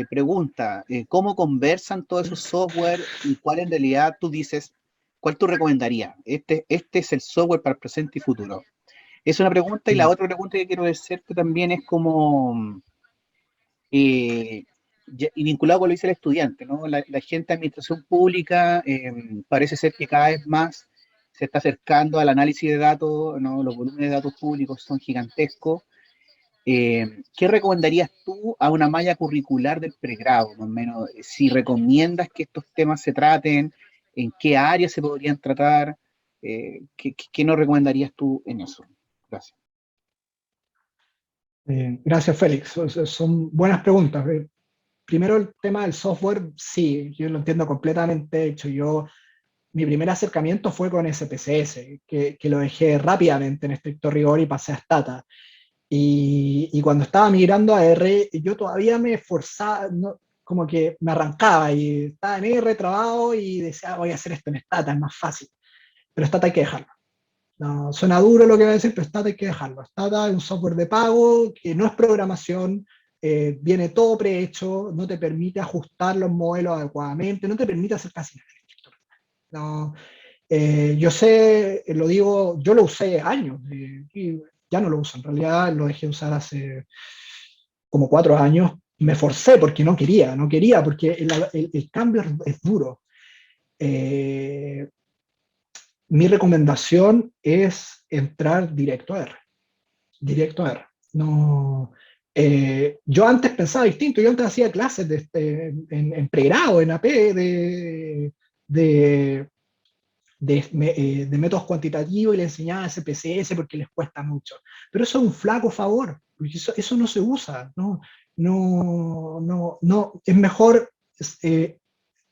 Pregunta, ¿cómo conversan todos esos software y cuál en realidad tú dices, cuál tú recomendarías? Este es el software para el presente y futuro. Es una pregunta, y la otra pregunta que quiero hacerte también es como, y vinculado con lo que dice el estudiante, ¿no? La gente de administración pública parece ser que cada vez más se está acercando al análisis de datos, ¿no? Los volúmenes de datos públicos son gigantescos. ¿Qué recomendarías tú a una malla curricular del pregrado, más o menos? Si recomiendas que estos temas se traten, en qué áreas se podrían tratar, ¿qué nos recomendarías tú en eso? Gracias. Gracias, Félix. Son buenas preguntas. Primero, el tema del software, sí, yo lo entiendo completamente. De hecho, mi primer acercamiento fue con SPSS, que lo dejé rápidamente en estricto rigor y pasé a Stata. Y cuando estaba migrando a R, yo todavía me esforzaba, no, como que me arrancaba y estaba en R trabado y decía, voy a hacer esto en Stata, es más fácil. Pero Stata hay que dejarlo. No, suena duro lo que voy a decir, pero Stata hay que dejarlo. Stata es un software de pago que no es programación, viene todo prehecho, no te permite ajustar los modelos adecuadamente, no te permite hacer casi nada. No, yo sé, lo digo, yo lo usé años, y ya no lo uso, en realidad lo dejé usar hace como 4 años. Me forcé porque no quería porque el cambio es duro. Eh, Mi recomendación es entrar directo a R, directo a R. No, yo antes pensaba distinto, yo antes hacía clases en pregrado, en AP, de, de métodos cuantitativos, y le enseñaba SPSS porque les cuesta mucho. Pero eso es un flaco favor, porque eso no se usa. No, no, no, no. Es mejor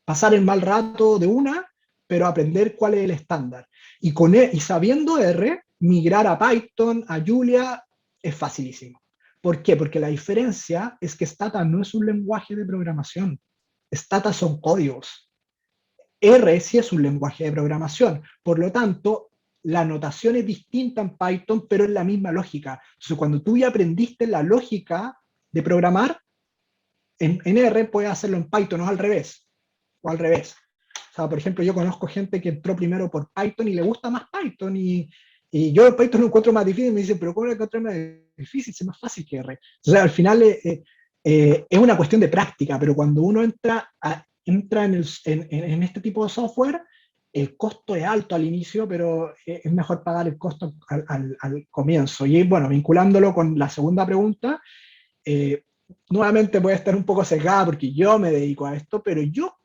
pasar el mal rato de una, pero aprender cuál es el estándar. Y sabiendo R, migrar a Python, a Julia, es facilísimo. ¿Por qué? Porque la diferencia es que Stata no es un lenguaje de programación. Stata son códigos. R sí es un lenguaje de programación. Por lo tanto, la notación es distinta en Python, pero es la misma lógica. Entonces, cuando tú ya aprendiste la lógica de programar, en R puedes hacerlo en Python, no al revés. O al revés. O sea, por ejemplo, yo conozco gente que entró primero por Python y le gusta más Python, y yo Python lo encuentro más difícil, y me dicen, pero ¿cómo lo encuentro más difícil? Es más fácil que R. Entonces, al final es una cuestión de práctica, pero cuando uno entra en este tipo de software, el costo es alto al inicio, pero es mejor pagar el costo al comienzo. Y bueno, vinculándolo con la segunda pregunta, eh, nuevamente puede estar un poco sesgada porque yo me dedico a esto, pero yo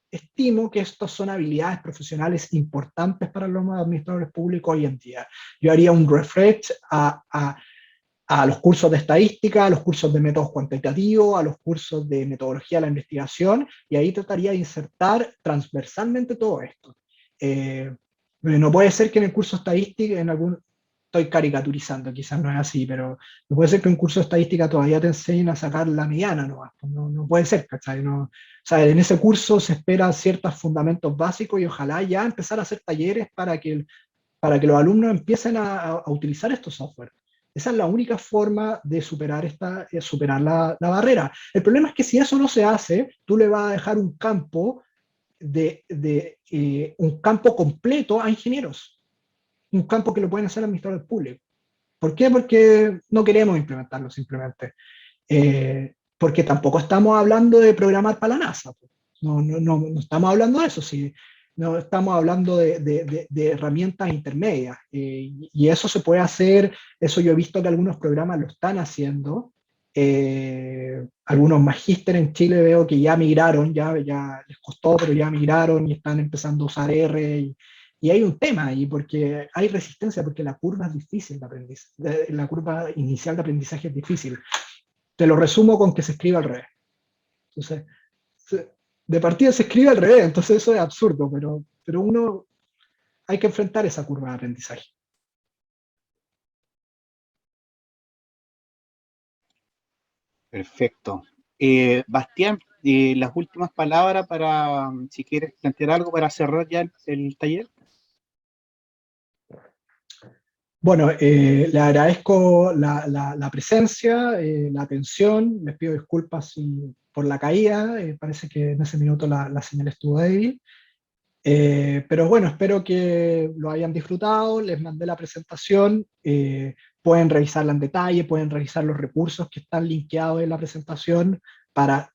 estimo que estas son habilidades profesionales importantes para los administradores públicos hoy en día. Yo haría un refresh a los cursos de estadística, a los cursos de métodos cuantitativos, a los cursos de metodología de la investigación, y ahí trataría de insertar transversalmente todo esto. No puede ser que en el curso de estadística, estoy caricaturizando, quizás no es así, pero no puede ser que en un curso de estadística todavía te enseñen a sacar la mediana, no puede ser, ¿cachai? No, o sea, en ese curso se esperan ciertos fundamentos básicos, y ojalá ya empezar a hacer talleres para que los alumnos empiecen a utilizar estos software. Esa es la única forma de superar la barrera. El problema es que si eso no se hace, tú le vas a dejar un campo un campo completo a ingenieros, un campo que lo pueden hacer administradores públicos. ¿Por qué? Porque no queremos implementarlo simplemente. Porque tampoco estamos hablando de programar para la NASA. No estamos hablando de eso, sí. No estamos hablando de herramientas intermedias. Y eso se puede hacer, eso yo he visto que algunos programas lo están haciendo, Algunos magíster en Chile veo que ya migraron, ya les costó, pero ya migraron y están empezando a usar R. Y hay un tema ahí, porque hay resistencia, porque la curva es difícil de aprendizaje, la curva inicial de aprendizaje es difícil. Te lo resumo con que se escribe al revés. Entonces, de partida se escribe al revés, entonces eso es absurdo, pero uno hay que enfrentar esa curva de aprendizaje. Perfecto. Bastián, las últimas palabras para, si quieres plantear algo para cerrar ya el taller. Bueno, le agradezco la presencia, la atención, les pido disculpas por la caída, parece que en ese minuto la señal estuvo débil, pero bueno, espero que lo hayan disfrutado, les mandé la presentación, pueden revisarla en detalle, pueden revisar los recursos que están linkeados en la presentación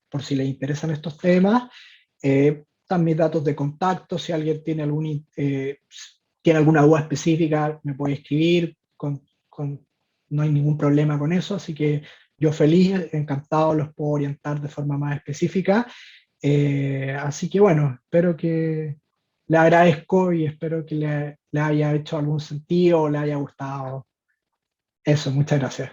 por si les interesan estos temas. Están mis datos de contacto, si alguien tiene alguna duda específica, me puede escribir, no hay ningún problema con eso, así que yo feliz, encantado, los puedo orientar de forma más específica. Así que bueno, espero que le agradezco y espero que le haya hecho algún sentido o le haya gustado. Eso, muchas gracias.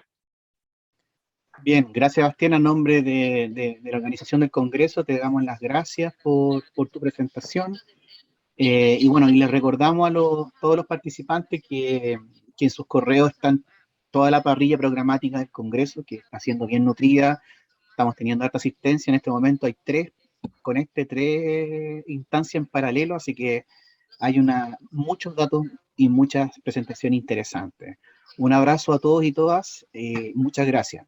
Bien, gracias Bastián, a nombre de la organización del Congreso te damos las gracias por tu presentación. Y bueno, y les recordamos a todos los participantes que en sus correos están toda la parrilla programática del Congreso, que está siendo bien nutrida. Estamos teniendo alta asistencia, en este momento hay tres instancias en paralelo, así que hay muchos datos y muchas presentaciones interesantes. Un abrazo a todos y todas, muchas gracias.